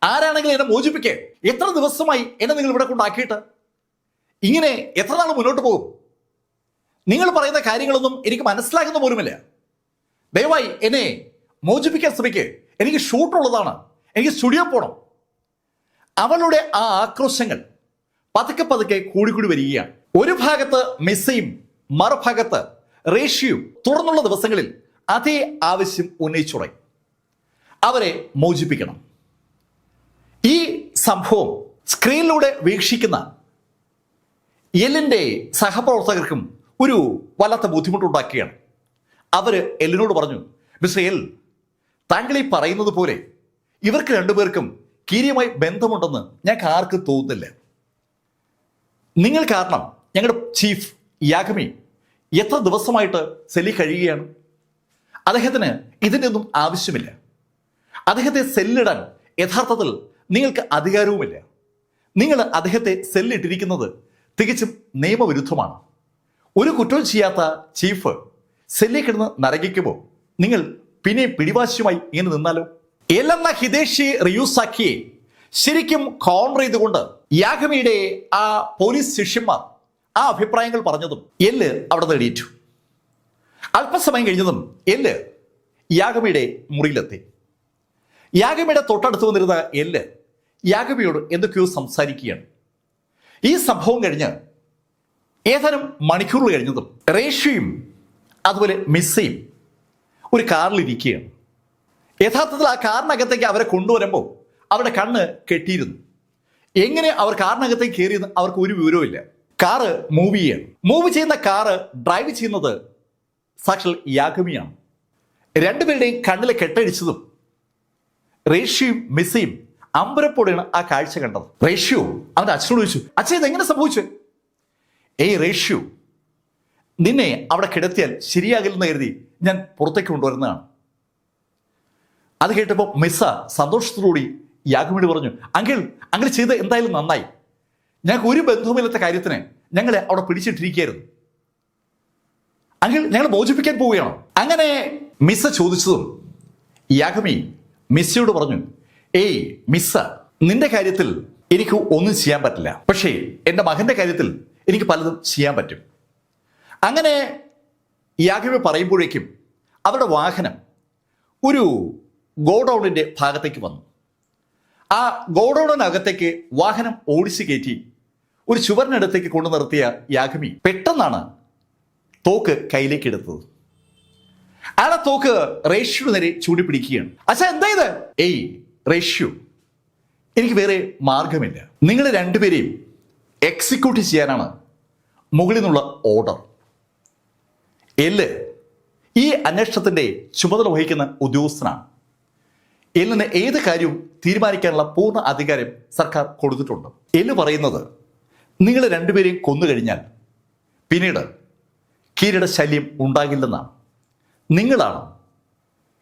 ആരാണെങ്കിലും എന്നെ മോചിപ്പിക്കേ. എത്ര ദിവസമായി എന്നെ നിങ്ങൾ ഇവിടെ കൊണ്ടാക്കിയിട്ട്? ഇങ്ങനെ എത്ര നാൾ മുന്നോട്ട് പോകും? നിങ്ങൾ പറയുന്ന കാര്യങ്ങളൊന്നും എനിക്ക് മനസ്സിലാകുന്ന പോലുമില്ല. ദയവായി എന്നെ മോചിപ്പിക്കാൻ ശ്രമിക്കേ. എനിക്ക് ഷൂട്ടുള്ളതാണ്, എനിക്ക് സ്റ്റുഡിയോ പോകണം. അവളുടെ ആ ആക്രോശങ്ങൾ പതുക്കെ പതുക്കെ കൂടിക്കൂടി വരികയാണ്. ഒരു ഭാഗത്ത് മിസ്സയും മറുഭാഗത്ത് റേഷ്യോ തുടർന്നുള്ള ദിവസങ്ങളിൽ അതേ ആവശ്യം ഉന്നയിച്ചു തുടങ്ങി. അവരെ മോചിപ്പിക്കണം. ഈ സംഭവം സ്ക്രീനിലൂടെ വീക്ഷിക്കുന്ന എല്ലിൻ്റെ സഹപ്രവർത്തകർക്കും ഒരു വല്ലാത്ത ബുദ്ധിമുട്ടുണ്ടാക്കുകയാണ്. അവർ എല്ലിനോട് പറഞ്ഞു, മിസ്റ്റർ എൽ, താങ്കൾ ഈ പറയുന്നത് പോലെ ഇവർക്ക് രണ്ടുപേർക്കും കീരിയുമായി ബന്ധമുണ്ടെന്ന് ഞങ്ങൾക്ക് ആർക്കും തോന്നുന്നില്ല. നിങ്ങൾ കാരണം ഞങ്ങളുടെ ചീഫ് യാഗമി എത്ര ദിവസമായിട്ട് സെല്ലിൽ കഴിയുകയാണ്. അദ്ദേഹത്തിന് ഇതിൻ്റെ ഒന്നും ആവശ്യമില്ല. അദ്ദേഹത്തെ സെല്ലിടാൻ യഥാർത്ഥത്തിൽ നിങ്ങൾക്ക് അധികാരവുമില്ല. നിങ്ങൾ അദ്ദേഹത്തെ സെല്ലിട്ടിരിക്കുന്നത് തികച്ചും നിയമവിരുദ്ധമാണ്. ഒരു കുറ്റവും ചെയ്യാത്ത ചീഫ് സെല്ലിൽ കിടന്ന് നരകിക്കുമ്പോൾ നിങ്ങൾ പിന്നെ പിടിവാശിയുമായി ഇങ്ങനെ നിന്നാലോ? എല്ലെന്ന ഹിദേഷി റിയൂസാക്കിയെ ശരിക്കും കോൺട്ര ചെയ്തുകൊണ്ട് യാഗമിയുടെ ആ പോലീസ് ശിഷ്യന്മാർ ആ അഭിപ്രായങ്ങൾ പറഞ്ഞതും എല്ല് അവിടെ നിന്ന് എണീറ്റു. അല്പസമയം കഴിഞ്ഞതും എല്ല് യാഗമിയുടെ മുറിയിലെത്തി. യാഗമിയുടെ തൊട്ടടുത്ത് വന്നിരുന്ന എല്ല് യാഗമിയോട് എന്തൊക്കെയോ സംസാരിക്കുകയാണ്. ഈ സംഭവം കഴിഞ്ഞ് ഏതാനും മണിക്കൂറുകൾ കഴിഞ്ഞതും റേഷ്യയും അതുപോലെ മിസ്സയും ഒരു കാറിലിരിക്കുകയാണ്. യഥാർത്ഥത്തിൽ ആ കാറിനകത്തേക്ക് അവരെ കൊണ്ടുവരുമ്പോൾ അവരുടെ കണ്ണ് കെട്ടിയിരുന്നു. എങ്ങനെ അവർ കാറിനകത്തേക്ക് കയറിയെന്ന് അവർക്ക് ഒരു വിവരവുമില്ല. കാറ് മൂവ് ചെയ്യാണ്. മൂവ് ചെയ്യുന്ന കാറ് ഡ്രൈവ് ചെയ്യുന്നത് സാക്ഷാൽ യാഗമിയാണ്. രണ്ടുപേരുടെയും കണ്ണിലെ കെട്ടടിച്ചതും റേഷ്യയും മിസ്സയും അമ്പരപ്പോടെയാണ് ആ കാഴ്ച കണ്ടത്. റേഷ്യോ അവന്റെ അച്ഛനോട് ചോദിച്ചു, അച്ഛൻ ഇതെങ്ങനെ സംഭവിച്ചു? ഏയ് റേഷ്യോ, നിന്നെ അവിടെ കിടത്തിയാൽ ശരിയാകില്ലെന്ന് കരുതി ഞാൻ പുറത്തേക്ക് കൊണ്ടുവരുന്നതാണ്. അത് കേട്ടപ്പോൾ മിസ്സ സന്തോഷത്തോടുകൂടി യാഗമിയോട് പറഞ്ഞു, അങ്കിൾ ചെയ്ത് എന്തായാലും നന്നായി. ഞങ്ങൾക്ക് ഒരു ബന്ധവുമില്ലാത്ത കാര്യത്തിന് ഞങ്ങളെ അവിടെ പിടിച്ചിട്ടിരിക്കുകയായിരുന്നു. ഞങ്ങൾ മോചിപ്പിക്കാൻ പോവുകയാണോ? അങ്ങനെ മിസ്സ ചോദിച്ചതും യാഗമി മിസ്സയോട് പറഞ്ഞു, ഏയ് മിസ്സ, നിന്റെ കാര്യത്തിൽ എനിക്ക് ഒന്നും ചെയ്യാൻ പറ്റില്ല. പക്ഷേ എൻ്റെ മകന്റെ കാര്യത്തിൽ എനിക്ക് പലതും ചെയ്യാൻ പറ്റും. അങ്ങനെ യാഗമി പറയുമ്പോഴേക്കും അവരുടെ വാഹനം ഒരു ഗോഡൌണിൻ്റെ ഭാഗത്തേക്ക് വന്നു. ആ ഗോഡൌണിനകത്തേക്ക് വാഹനം ഓടിച്ചു കയറ്റി ഒരു ചുവരിനടുത്തേക്ക് കൊണ്ടു നിർത്തിയ യാഗമി പെട്ടെന്നാണ് തോക്ക് കയ്യിലേക്ക് എടുത്തത്. അയാളെ തോക്ക് റേഷ്യയുടെ നേരെ ചൂണ്ടിപ്പിടിക്കുകയാണ്. അച്ഛാ എന്താ ഇത്? ഏയ് റേഷ്യോ, എനിക്ക് വേറെ മാർഗമില്ല. നിങ്ങൾ രണ്ടുപേരെയും എക്സിക്യൂട്ട് ചെയ്യാനാണ് മുകളിൽ നിന്നുള്ള ഓർഡർ. എല്ല് ഈ അന്വേഷണത്തിന്റെ ചുമതല വഹിക്കുന്ന ഉദ്യോഗസ്ഥനാണ്. എല്ലിന് ഏത് കാര്യവും തീരുമാനിക്കാനുള്ള പൂർണ്ണ അധികാരം സർക്കാർ കൊടുത്തിട്ടുണ്ട്. എല്ല് പറയുന്നത് നിങ്ങൾ രണ്ടുപേരെയും കൊന്നു കഴിഞ്ഞാൽ പിന്നീട് കീരിയുടെ ശല്യം ഉണ്ടാകില്ലെന്നാണ്. നിങ്ങളാണ്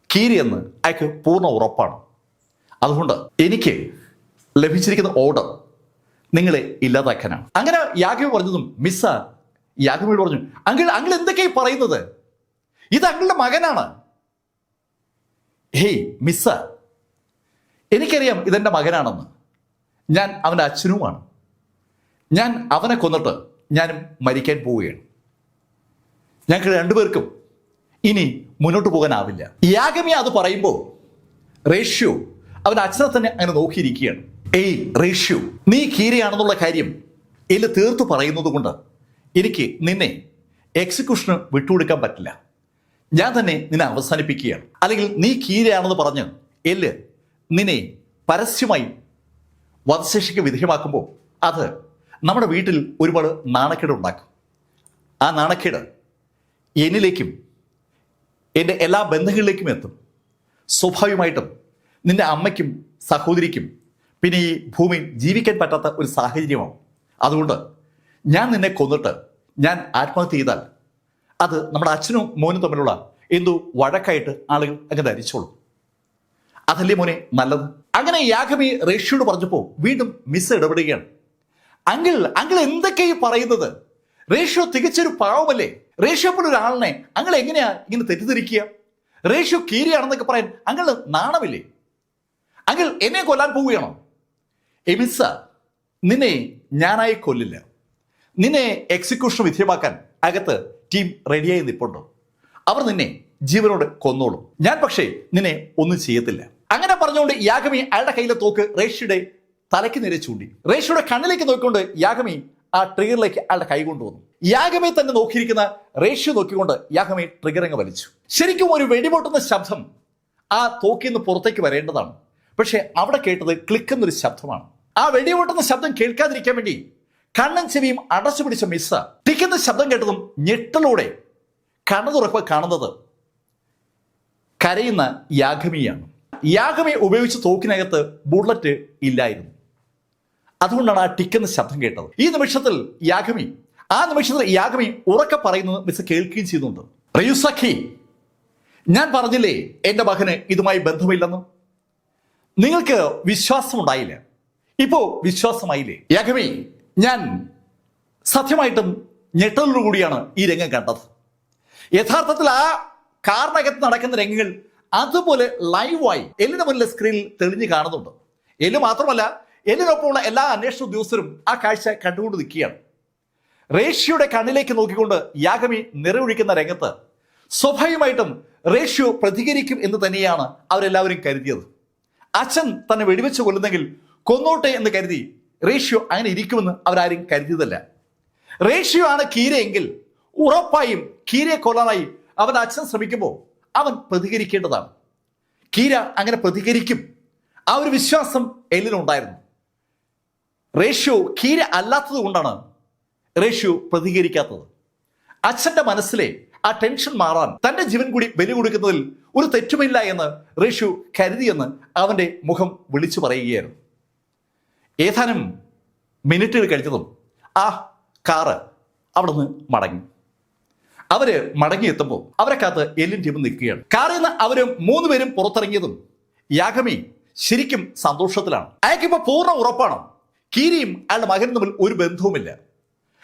കീരിയെന്ന് അയാൾക്ക് പൂർണ്ണ ഉറപ്പാണ്. അതുകൊണ്ട് എനിക്ക് ലഭിച്ചിരിക്കുന്ന ഓർഡർ നിങ്ങളെ ഇല്ലാതാക്കാനാണ്. അങ്ങനെ യാഗമി പറഞ്ഞതും മിസ്സ യാഗമിയോട് പറഞ്ഞു, അങ്കിൾ എന്തൊക്കെയായി പറയുന്നത്? ഇത് അങ്കിളുടെ മകനാണ്. ഹേയ് മിസ്സ, എനിക്കറിയാം ഇതെൻ്റെ മകനാണെന്ന്. ഞാൻ അവൻ്റെ അച്ഛനുമാണ്. ഞാൻ അവനെ കൊന്നിട്ട് ഞാനും മരിക്കാൻ പോവുകയാണ്. ഞങ്ങൾക്ക് രണ്ടുപേർക്കും ഇനി മുന്നോട്ട് പോകാനാവില്ല. യാഗമി അത് പറയുമ്പോൾ റേഷ്യോ അവൻ്റെ അച്ഛനെ തന്നെ അങ്ങനെ നോക്കിയിരിക്കുകയാണ്. ഏയ് റേഷ്യോ, നീ കീരയാണെന്നുള്ള കാര്യം എല്ല് തീർത്തു പറയുന്നത് കൊണ്ട് എനിക്ക് നിന്നെ എക്സിക്യൂഷന് വിട്ടുകൊടുക്കാൻ പറ്റില്ല. ഞാൻ തന്നെ നിന്നെ അവസാനിപ്പിക്കുകയാണ്. അല്ലെങ്കിൽ നീ കീരയാണെന്ന് പറഞ്ഞ് എല്ല് നിന്നെ പരസ്യമായി വധശിക്ഷയ്ക്ക് വിധേയമാക്കുമ്പോൾ അത് നമ്മുടെ വീട്ടിൽ ഒരുപാട് നാണക്കേട് ഉണ്ടാക്കും. ആ നാണക്കേട് എന്നിലേക്കും എൻ്റെ എല്ലാ ബന്ധങ്ങളിലേക്കും എത്തും. സ്വാഭാവികമായിട്ടും നിന്റെ അമ്മയ്ക്കും സഹോദരിക്കും പിന്നെ ഈ ഭൂമിയിൽ ജീവിക്കാൻ പറ്റാത്ത ഒരു സാഹചര്യമാണ്. അതുകൊണ്ട് ഞാൻ നിന്നെ കൊന്നിട്ട് ഞാൻ ആത്മഹത്യ ചെയ്താൽ അത് നമ്മുടെ അച്ഛനും മോനും തമ്മിലുള്ള എന്തോ വഴക്കായിട്ട് ആളുകൾ അങ്ങനെ ധരിച്ചോളും. അതല്ലേ മോനെ നല്ലത്? അങ്ങനെ യാഗമി റേഷ്യോട് പറഞ്ഞപ്പോൾ വീണ്ടും മിസ് ഇടപെടുകയാണ്. അങ്കിൾ എന്തൊക്കെയായി പറയുന്നത്? റേഷ്യോ തികച്ചൊരു പാവമല്ലേ? റേഷ്യോ പോലെ ഒരാളിനെ അങ്കിൾ എങ്ങനെയാ ഇങ്ങനെ തെറ്റിദ്ധരിക്കുക? റേഷ്യോ കീരിയാണെന്നൊക്കെ പറയാൻ അങ്കിൾ നാണമില്ലേ? അങ്കിൾ എന്നെ കൊല്ലാൻ പോവുകയാണോ? മിസ്സ, നിന്നെ ഞാനായി കൊല്ലില്ല. നിന്നെ എക്സിക്യൂഷന് വിധേയമാക്കാൻ അകത്ത് ടീം റെഡിയായി നിൽപ്പുണ്ടോ? അവർ നിന്നെ ജീവനോട് കൊന്നോളും. ഞാൻ പക്ഷേ നിന്നെ ഒന്നും ചെയ്യത്തില്ല. അങ്ങനെ പറഞ്ഞുകൊണ്ട് യാഗമി അയാളുടെ കയ്യിലെ തോക്ക് റേഷ്യയുടെ തലയ്ക്ക് നേരെ ചൂണ്ടി. റേഷ്യയുടെ കണ്ണിലേക്ക് നോക്കിക്കൊണ്ട് യാഗമി ആ ട്രിഗറിലേക്ക് അയാളുടെ കൈ കൊണ്ടുവന്നു. യാഗമി തന്നെ നോക്കിയിരിക്കുന്ന റേഷ്യോ നോക്കിക്കൊണ്ട് യാഗമി ട്രിഗറിങ് വലിച്ചു. ശരിക്കും ഒരു വെടിപൊട്ടുന്ന ശബ്ദം ആ തോക്കിൽ നിന്ന് പുറത്തേക്ക് വരേണ്ടതാണ്. പക്ഷെ അവിടെ കേട്ടത് ക്ലിക്ക് എന്നൊരു ശബ്ദമാണ്. ആ വെടിപൊട്ടുന്ന ശബ്ദം കേൾക്കാതിരിക്കാൻ വേണ്ടി കണ്ണും ചെവിയും അടച്ചു പിടിച്ച മിസ് ടിക്കുന്ന ശബ്ദം കേട്ടതും ഞെട്ടലോടെ കണ്ണു തുറക്കുക കാണുന്നത് കരയുന്ന യാഗമിയാണ്. യാഗമി ഉപയോഗിച്ച തോക്കിനകത്ത് ബുള്ളറ്റ് ഇല്ലായിരുന്നു. അതുകൊണ്ടാണ് ആ ടിക്കുന്ന ശബ്ദം കേട്ടത്. ഈ നിമിഷത്തിൽ യാഗമി ഉറക്കെ പറയുന്നത് മിസ് കേൾക്കുകയും ചെയ്യുന്നുണ്ട്. റയൂസഖി, ഞാൻ പറഞ്ഞില്ലേ എൻ്റെ മകന് ഇതുമായി ബന്ധമില്ലെന്ന്. നിങ്ങൾക്ക് വിശ്വാസമുണ്ടായില്ല, ഇപ്പോ വിശ്വാസമായില്ലേ? യാഗമി, ഞാൻ സത്യമായിട്ടും ഞെട്ടലോടുകൂടിയാണ് ഈ രംഗം കണ്ടത്. യഥാർത്ഥത്തിൽ ആ കാറിനകത്ത് നടക്കുന്ന രംഗങ്ങൾ അതുപോലെ ലൈവായി എല്ലിന് മുന്നിലെ സ്ക്രീനിൽ തെളിഞ്ഞു കാണുന്നുണ്ട്. എല്ലു മാത്രമല്ല, എല്ലിനൊപ്പമുള്ള എല്ലാ അന്വേഷണ ഉദ്യോഗസ്ഥരും ആ കാഴ്ച കണ്ടുകൊണ്ട് നിൽക്കുകയാണ്. റേഷ്യോയുടെ കണ്ണിലേക്ക് നോക്കിക്കൊണ്ട് യാഗമി നിറയൊഴിക്കുന്ന രംഗത്ത് സ്വാഭാവികമായിട്ടും റേഷ്യോ പ്രതികരിക്കും എന്ന് തന്നെയാണ് അവരെല്ലാവരും കരുതിയത്. അച്ഛൻ തന്നെ വെടിവെച്ച് കൊല്ലുന്നെങ്കിൽ കൊന്നോട്ടെ എന്ന് കരുതി റേഷ്യോ അങ്ങനെ ഇരിക്കുമെന്ന് അവരാരും കരുതിയതല്ല. റേഷ്യോ ആണ് കീരയെങ്കിൽ ഉറപ്പായും കീരയെ കൊല്ലാനായി അവൻ്റെ അച്ഛൻ ശ്രമിക്കുമ്പോൾ അവൻ പ്രതികരിക്കേണ്ടതാണ്. കീര അങ്ങനെ പ്രതികരിക്കും, ആ ഒരു വിശ്വാസം എല്ലിനുണ്ടായിരുന്നു. റേഷ്യോ കീര അല്ലാത്തത് കൊണ്ടാണ് റേഷ്യോ പ്രതികരിക്കാത്തത്. അച്ഛൻ്റെ മനസ്സിലെ ആ ടെൻഷൻ മാറാൻ തൻ്റെ ജീവൻ കൂടി ബലി കൊടുക്കുന്നതിൽ ഒരു തെറ്റുമില്ല എന്ന് റേഷ്യോ കരുതിയെന്ന് അവൻ്റെ മുഖം വിളിച്ചു പറയുകയായിരുന്നു. ഏതാനും മിനിറ്റുകൾ കഴിഞ്ഞതും ആ കാറ് അവിടെ നിന്ന് മടങ്ങി. അവര് മടങ്ങിയെത്തുമ്പോൾ അവരെക്കകത്ത് എല്ലും ടീമും നിൽക്കുകയാണ്. കാറിൽ നിന്ന് അവര് 3 പേരും പുറത്തിറങ്ങിയതും യാഗമി ശരിക്കും സന്തോഷത്തിലാണ്. അയാൾക്കിപ്പോ പൂർണ്ണ ഉറപ്പാണ് കീരയും അയാളുടെ മകനും തമ്മിൽ ഒരു ബന്ധവുമില്ല.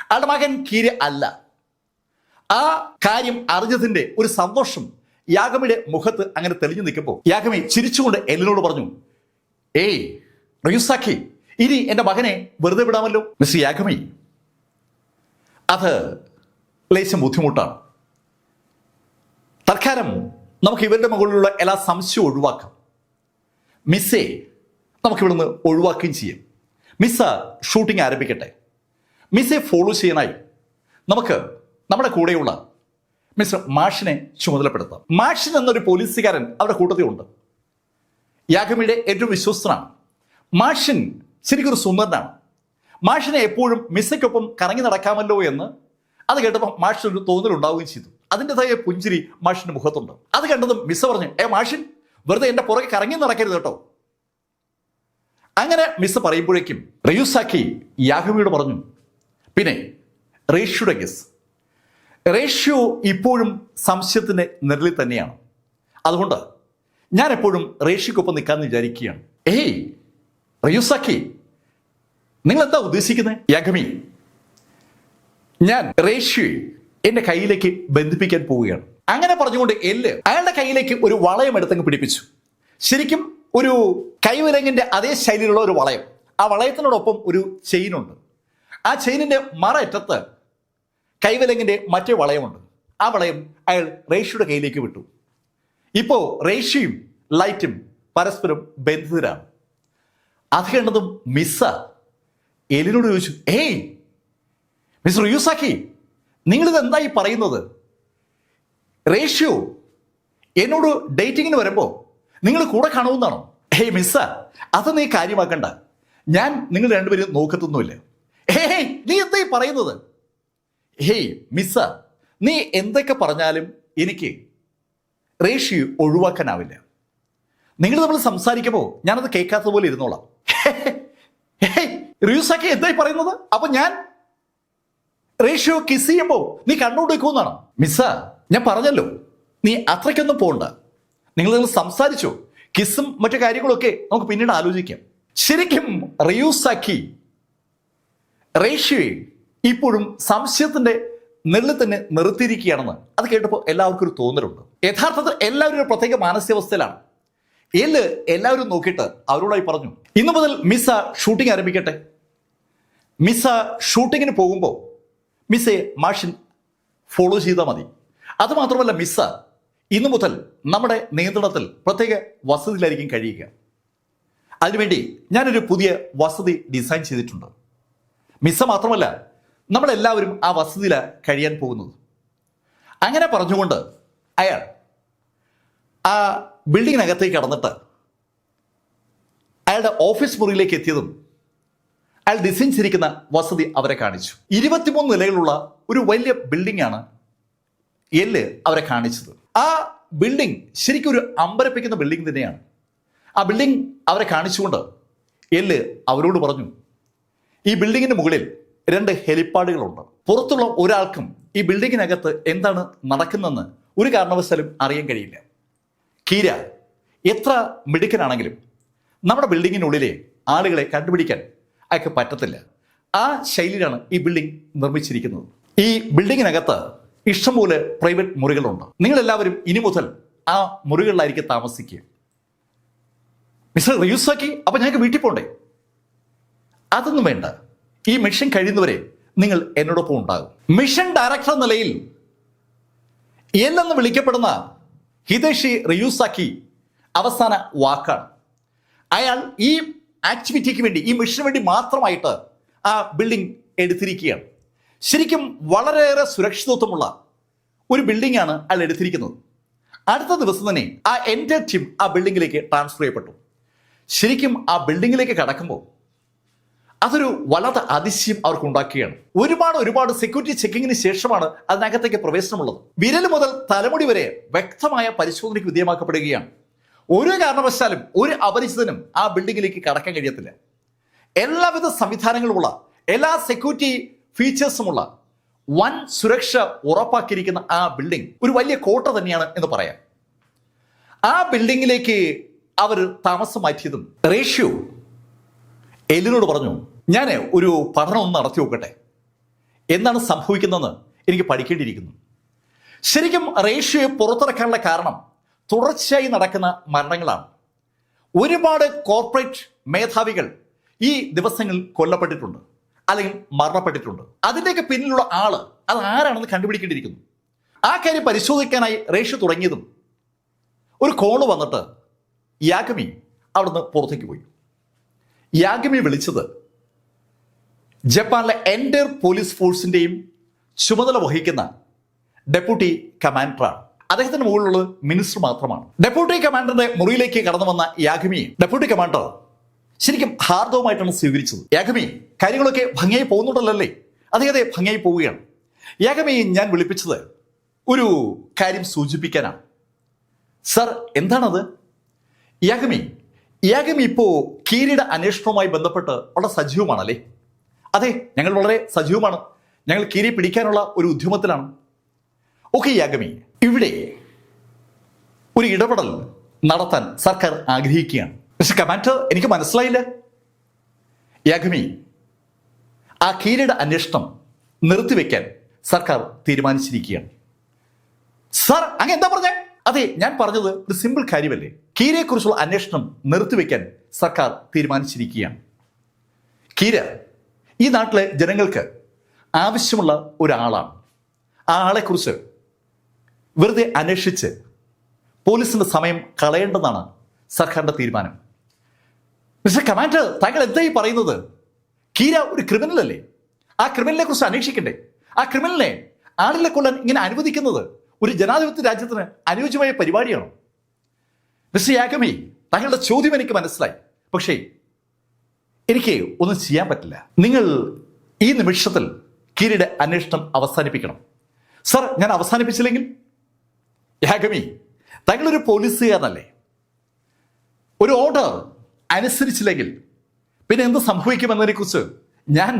അയാളുടെ മകൻ കീര അല്ല. ആ കാര്യം അറിഞ്ഞതിന്റെ ഒരു സന്തോഷം യാഗമിയുടെ മുഖത്ത് അങ്ങനെ തെളിഞ്ഞു നിൽക്കുമ്പോൾ യാഗമി ചിരിച്ചുകൊണ്ട് എല്ലിനോട് പറഞ്ഞു, ഏയ് റയൂസഖി, ഇനി എൻ്റെ മകനെ വെറുതെ വിടാമല്ലോ. മിസ്റ്റർ യാഗമി, അത് ലേശം ബുദ്ധിമുട്ടാണ്. തൽക്കാലം നമുക്ക് ഇവരുടെ മുകളിലുള്ള എല്ലാ സംശയവും ഒഴിവാക്കാം. മിസ്സേ നമുക്കിവിടുന്ന് ഒഴിവാക്കുകയും ചെയ്യാം. മിസ്സ ഷൂട്ടിംഗ് ആരംഭിക്കട്ടെ. മിസ്സെ ഫോളോ ചെയ്യാനായി നമുക്ക് നമ്മുടെ കൂടെയുള്ള മിസ്റ്റർ മാഷിനെ ചുമതലപ്പെടുത്താം. മാഷിൻ എന്നൊരു പോലീസുകാരൻ അവരുടെ കൂട്ടത്തിലുണ്ട്. യാഗമിയുടെ ഏറ്റവും വിശ്വസ്തനാണ്. മാഷിൻ ശരിക്കൊരു സുന്ദരനാണ്. മാഷിനെ എപ്പോഴും മിസ്സയ്ക്കൊപ്പം കറങ്ങി നടക്കാമല്ലോ എന്ന് അത് കേട്ടപ്പോൾ മാഷിനൊരു തോന്നലുണ്ടാവുകയും ചെയ്തു. അതിൻ്റെതായ പുഞ്ചിരി മാഷിന്റെ മുഖത്തുണ്ട്. അത് കണ്ടതും മിസ്സ പറഞ്ഞു, മാഷിൻ വെറുതെ എൻ്റെ പുറകെ കറങ്ങി നടക്കരുത് കേട്ടോ. അങ്ങനെ മിസ്സ് പറയുമ്പോഴേക്കും റയൂസഖി യാഗമിയോട് പറഞ്ഞു, പിന്നെ റേഷ്യോയുടെ കേസ്. റേഷ്യോ ഇപ്പോഴും സംശയത്തിന്റെ നിഴലിൽ തന്നെയാണ്. അതുകൊണ്ട് ഞാൻ എപ്പോഴും റേഷ്യോക്കൊപ്പം നിൽക്കാമെന്ന് വിചാരിക്കുകയാണ്. ഏയ് റയൂസഖി, നിങ്ങൾ എന്താ ഉദ്ദേശിക്കുന്നത്? യാഗമി, ഞാൻ റേഷ്യോയെ എന്റെ കയ്യിലേക്ക് ബന്ധിപ്പിക്കാൻ പോവുകയാണ്. അങ്ങനെ പറഞ്ഞുകൊണ്ട് എല്ല് അയാളുടെ കയ്യിലേക്ക് ഒരു വളയം എടുത്തങ്ങ് പിടിപ്പിച്ചു. ശരിക്കും ഒരു കൈവിലങ്ങിന്റെ അതേ ശൈലിയിലുള്ള ഒരു വളയം. ആ വളയത്തിനോടൊപ്പം ഒരു ചെയിനുണ്ട്. ആ ചെയിനിന്റെ മറയറ്റത്ത് കൈവിലങ്ങിന്റെ മറ്റേ വളയമുണ്ട്. ആ വളയം അയാൾ റേഷ്യോയുടെ കയ്യിലേക്ക് വിട്ടു. ഇപ്പോ റേഷ്യോയും ലൈറ്റും പരസ്പരം ബന്ധിതരാണ്. അത് കണ്ടതും മിസ്സ എലിനോട് ചോദിച്ചു, ഏയ് മിസ്റ്റർ റയൂസഖി, നിങ്ങളിത് എന്തായി പറയുന്നത്? റേഷ്യോ എന്നോട് ഡേറ്റിങ്ങിന് വരുമ്പോൾ നിങ്ങൾ കൂടെ കാണുമെന്നാണോ? ഹേയ് മിസ്സ, അത് നീ കാര്യമാക്കണ്ട. ഞാൻ നിങ്ങൾ രണ്ടുപേരും നോക്കത്തൊന്നുമില്ല. ഹേയ് നീ എന്തായി പറയുന്നത്? ഹേയ് മിസ്സ, നീ എന്തൊക്കെ പറഞ്ഞാലും എനിക്ക് റേഷ്യോ ഒഴിവാക്കാനാവില്ല. നിങ്ങൾ തമ്മിൽ സംസാരിക്കുമ്പോൾ ഞാനത് കേൾക്കാത്ത പോലെ ഇരുന്നോളാം. റയൂസഖി എന്തായി പറയുന്നത്? അപ്പൊ ഞാൻ റേഷ്യോ കിസ് ചെയ്യുമ്പോൾ നീ കണ്ണോട് വെക്കുമെന്നാണോ? മിസ്സ, ഞാൻ പറഞ്ഞല്ലോ, നീ അത്രയ്ക്കൊന്നും പോണ്ട. നിങ്ങൾ സംസാരിച്ചോ. കിസ്സും മറ്റു കാര്യങ്ങളൊക്കെ നമുക്ക് പിന്നീട് ആലോചിക്കാം. ശരിക്കും റയൂസഖി റേഷ്യോയെ ഇപ്പോഴും സംശയത്തിന്റെ നിഴലിൽ തന്നെ നിർത്തിയിരിക്കുകയാണെന്ന് അത് കേട്ടപ്പോൾ എല്ലാവർക്കും ഒരു തോന്നലുണ്ട്. യഥാർത്ഥത്തിൽ എല്ലാവരും ഒരു പ്രത്യേക മാനസികാവസ്ഥയിലാണ്. എല്ല് എല്ലാവരും നോക്കിയിട്ട് അവരോടായി പറഞ്ഞു, ഇന്നു മുതൽ മിസ്സ ഷൂട്ടിംഗ് ആരംഭിക്കട്ടെ. മിസ്സ ഷൂട്ടിങ്ങിന് പോകുമ്പോൾ മിസ്സെ മാഷിൻ ഫോളോ ചെയ്താൽ മതി. അതുമാത്രമല്ല, മിസ്സ ഇന്നു മുതൽ നമ്മുടെ നിയന്ത്രണത്തിൽ പ്രത്യേക വസതിയിലായിരിക്കും കഴിയുക. അതിനുവേണ്ടി ഞാനൊരു പുതിയ വസതി ഡിസൈൻ ചെയ്തിട്ടുണ്ട്. മിസ്സ മാത്രമല്ല, നമ്മളെല്ലാവരും ആ വസതിയിലാണ് കഴിയാൻ പോകുന്നത്. അങ്ങനെ പറഞ്ഞുകൊണ്ട് അയാൾ ആ ബിൽഡിങ്ങിനകത്തേക്ക് കടന്നിട്ട് അയാളുടെ ഓഫീസ് മുറിയിലേക്ക് എത്തിയതും അയാൾ ഡിസൈൻ ചെയ്തിരിക്കുന്ന വസതി അവരെ കാണിച്ചു. 23 നിലകളുള്ള ഒരു വലിയ ബിൽഡിംഗ് ആണ് എല്ല് അവരെ കാണിച്ചത്. ആ ബിൽഡിംഗ് ശരിക്കും ഒരു അമ്പരപ്പിക്കുന്ന ബിൽഡിംഗ് തന്നെയാണ്. ആ ബിൽഡിംഗ് അവരെ കാണിച്ചുകൊണ്ട് എല്ല് അവരോട് പറഞ്ഞു, ഈ ബിൽഡിങ്ങിന് മുകളിൽ 2 ഹെലിപ്പാഡുകളുണ്ട്. പുറത്തുള്ള ഒരാൾക്കും ഈ ബിൽഡിങ്ങിനകത്ത് എന്താണ് നടക്കുന്നതെന്ന് ഒരു കാരണവശാലും അറിയാൻ കഴിയില്ല. കീര എത്ര മിടുക്കനാണെങ്കിലും നമ്മുടെ ബിൽഡിങ്ങിനുള്ളിലെ ആളുകളെ കണ്ടുപിടിക്കാൻ അയാൾക്ക് പറ്റത്തില്ല. ആ ശൈലിയിലാണ് ഈ ബിൽഡിംഗ് നിർമ്മിച്ചിരിക്കുന്നത്. ഈ ബിൽഡിങ്ങിനകത്ത് ഇഷ്ടംപോലെ പ്രൈവറ്റ് മുറികളുണ്ട്. നിങ്ങളെല്ലാവരും ഇനി മുതൽ ആ മുറികളിലായിരിക്കും താമസിക്കുക. മിസ്റ്റർ റിയൂസാക്കി, അപ്പൊ ഞങ്ങൾക്ക് വീട്ടിൽ പോണ്ടേ? അതൊന്നും വേണ്ട. ഈ മിഷൻ കഴിയുന്നവരെ നിങ്ങൾ എന്നോടൊപ്പം ഉണ്ടാകും. മിഷൻ ഡയറക്ടർ എന്ന നിലയിൽ എല്ലെന്ന് വിളിക്കപ്പെടുന്ന ഹിദേഷി റിയൂസാക്കി അവസാന വാക്കാണ്. അയാൾ ഈ ആക്ടിവിറ്റിക്ക് വേണ്ടി, ഈ മിഷന് വേണ്ടി മാത്രമായിട്ട് ആ ബിൽഡിംഗ് എടുത്തിരിക്കുകയാണ്. ശരിക്കും വളരെയേറെ സുരക്ഷിതത്വമുള്ള ഒരു ബിൽഡിംഗ് ആണ് അയാൾ എടുത്തിരിക്കുന്നത്. അടുത്ത ദിവസം തന്നെ ആ എൻ്റെ ടീം ആ ബിൽഡിങ്ങിലേക്ക് ട്രാൻസ്ഫർ ചെയ്യപ്പെട്ടു. ശരിക്കും ആ ബിൽഡിങ്ങിലേക്ക് കടക്കുമ്പോൾ അതൊരു വല്ലാത്ത അതിശയം അവർക്ക് ഉണ്ടാക്കുകയാണ്. ഒരുപാട് സെക്യൂരിറ്റി ചെക്കിങ്ങിന് ശേഷമാണ് അതിനകത്തേക്ക് പ്രവേശനമുള്ളത്. വിരൽ മുതൽ തലമുടി വരെ വ്യക്തമായ പരിശോധനയ്ക്ക് വിധേയമാക്കപ്പെടുകയാണ്. ഒരു കാരണവശാലും ഒരു അപരിചിതനും ആ ബിൽഡിങ്ങിലേക്ക് കടക്കാൻ കഴിയത്തില്ല. എല്ലാവിധ സംവിധാനങ്ങളുമുള്ള, എല്ലാ സെക്യൂരിറ്റി ഫീച്ചേഴ്സുമുള്ള വൻ സുരക്ഷ ഉറപ്പാക്കിയിരിക്കുന്ന ആ ബിൽഡിംഗ് ഒരു വലിയ കോട്ട തന്നെയാണ് എന്ന് പറയാം. ആ ബിൽഡിങ്ങിലേക്ക് അവർ താമസം മാറ്റിയതും റേഷ്യോ എല്ലിനോട് പറഞ്ഞു, ഞാൻ ഒരു പഠനം ഒന്ന് നടത്തി നോക്കട്ടെ, എന്താണ് സംഭവിക്കുന്നതെന്ന് എനിക്ക് പഠിക്കേണ്ടിയിരിക്കുന്നു. ശരിക്കും റേഷ്യോയെ പുറത്തിറക്കാനുള്ള കാരണം തുടർച്ചയായി നടക്കുന്ന മരണങ്ങളാണ്. ഒരുപാട് കോർപ്പറേറ്റ് മേധാവികൾ ഈ ദിവസങ്ങളിൽ കൊല്ലപ്പെട്ടിട്ടുണ്ട്, അല്ലെങ്കിൽ മരണപ്പെട്ടിട്ടുണ്ട്. അതിൻ്റെയൊക്കെ പിന്നിലുള്ള ആള് അത് ആരാണെന്ന് കണ്ടുപിടിക്കേണ്ടിയിരിക്കുന്നു. ആ കാര്യം പരിശോധിക്കാനായി റേഷ്യോ തുടങ്ങിയതും ഒരു കോള് വന്നിട്ട് യാഗമി അവിടുന്ന് പുറത്തേക്ക് പോയി. യാഗമി വിളിച്ചത് ജപ്പാനിലെ എൻറ്റയർ പോലീസ് ഫോഴ്സിൻ്റെയും ചുമതല വഹിക്കുന്ന ഡെപ്യൂട്ടി കമാൻഡറാണ്. അദ്ദേഹത്തിന് മുകളിലുള്ളത് മിനിസ്റ്റർ മാത്രമാണ്. ഡെപ്യൂട്ടി കമാൻഡറിന്റെ മുറിയിലേക്ക് കടന്നു വന്ന യാഗമിയെ ഡെപ്യൂട്ടി കമാൻഡർ ശരിക്കും ഹാർദവുമായിട്ടാണ് സ്വീകരിച്ചത്. യാഗമി, കാര്യങ്ങളൊക്കെ ഭംഗിയായി പോകുന്നുണ്ടല്ലേ? അതെ, ഭംഗിയായി പോവുകയാണ്. യാഗമി, ഞാൻ വിളിപ്പിച്ചത് ഒരു കാര്യം സൂചിപ്പിക്കാനാണ്. സർ, എന്താണത്? യാഗമി ഇപ്പോ കീരിയുടെ അന്വേഷണവുമായി ബന്ധപ്പെട്ട് വളരെ സജീവമാണല്ലേ? അതെ, ഞങ്ങൾ വളരെ സജീവമാണ്. ഞങ്ങൾ കീരിയെ പിടിക്കാനുള്ള ഒരു ഉദ്യമത്തിലാണ്. ഓക്കെ യാഗമി, ഇവിടെ ഒരു ഇടപെടൽ നടത്താൻ സർക്കാർ ആഗ്രഹിക്കുകയാണ്. മിസ്റ്റർ കമാൻഡർ, എനിക്ക് മനസ്സിലായില്ല. യാഗമി, ആ കീരിയുടെ അന്വേഷണം നിർത്തിവെക്കാൻ സർക്കാർ തീരുമാനിച്ചിരിക്കുകയാണ്. സർ, അങ്ങ് എന്താ പറഞ്ഞേ? അതെ, ഞാൻ പറഞ്ഞത് ഒരു സിമ്പിൾ കാര്യമല്ലേ. കീരയെ കുറിച്ചുള്ള അന്വേഷണം നിർത്തിവെക്കാൻ സർക്കാർ തീരുമാനിച്ചിരിക്കുകയാണ്. കീര ഈ നാട്ടിലെ ജനങ്ങൾക്ക് ആവശ്യമുള്ള ഒരാളാണ്. ആ ആളെക്കുറിച്ച് വെറുതെ അന്വേഷിച്ച് പോലീസിന്റെ സമയം കളയേണ്ടെന്നാണ് സർക്കാരിന്റെ തീരുമാനം. മിസ്റ്റർ കമാൻഡർ, താങ്കൾ എന്തായി പറയുന്നത്? കീര ഒരു ക്രിമിനൽ അല്ലേ? ആ ക്രിമിനലിനെ കുറിച്ച് അന്വേഷിക്കണ്ടേ? ആ ക്രിമിനലിനെ ആളുകളെ കൊല്ലാൻ ഇങ്ങനെ അനുവദിക്കുന്നത് ഒരു ജനാധിപത്യ രാജ്യത്തിന് അനുയോജ്യമായ പരിപാടിയാണോ? മിസ്റ്റർ യാഗമി, താങ്കളുടെ ചോദ്യം എനിക്ക് മനസ്സിലായി. പക്ഷേ എനിക്ക് ഒന്നും ചെയ്യാൻ പറ്റില്ല. നിങ്ങൾ ഈ നിമിഷത്തിൽ കീരിയുടെ അന്വേഷണം അവസാനിപ്പിക്കണം. സർ, ഞാൻ അവസാനിപ്പിച്ചില്ലെങ്കിൽ? യാഗമി, താങ്കളൊരു പോലീസുകാരനല്ലേ? ഒരു ഓർഡർ അനുസരിച്ചില്ലെങ്കിൽ പിന്നെ എന്ത് സംഭവിക്കുമെന്നതിനെ കുറിച്ച് ഞാൻ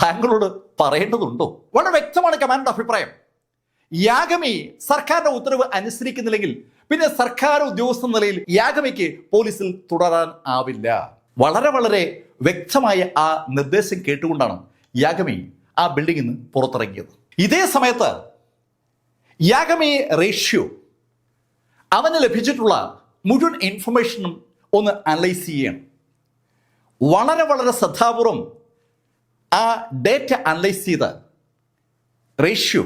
താങ്കളോട് പറയേണ്ടതുണ്ടോ? വളരെ വ്യക്തമാണ് കമാൻഡറുടെ അഭിപ്രായം. യാഗമി സർക്കാരിന്റെ ഉത്തരവ് അനുസരിക്കുന്നില്ലെങ്കിൽ പിന്നെ സർക്കാർ ഉദ്യോഗസ്ഥ നിലയിൽ യാഗമിക്ക് പോലീസിൽ തുടരാൻ ആവില്ല. വളരെ വ്യക്തമായ ആ നിർദ്ദേശം കേട്ടുകൊണ്ടാണ് യാഗമി ആ ബിൽഡിംഗിൽ നിന്ന് പുറത്തിറങ്ങിയത്. ഇതേ സമയത്ത് യാഗമി റേഷ്യോ അവന് ലഭിച്ചിട്ടുള്ള മുഴുവൻ ഇൻഫർമേഷനും ഒന്ന് അനലൈസ് ചെയ്യണം. വളരെ ശ്രദ്ധാപൂർവം ആ ഡേറ്റ അനലൈസ് ചെയ്ത റേഷ്യോ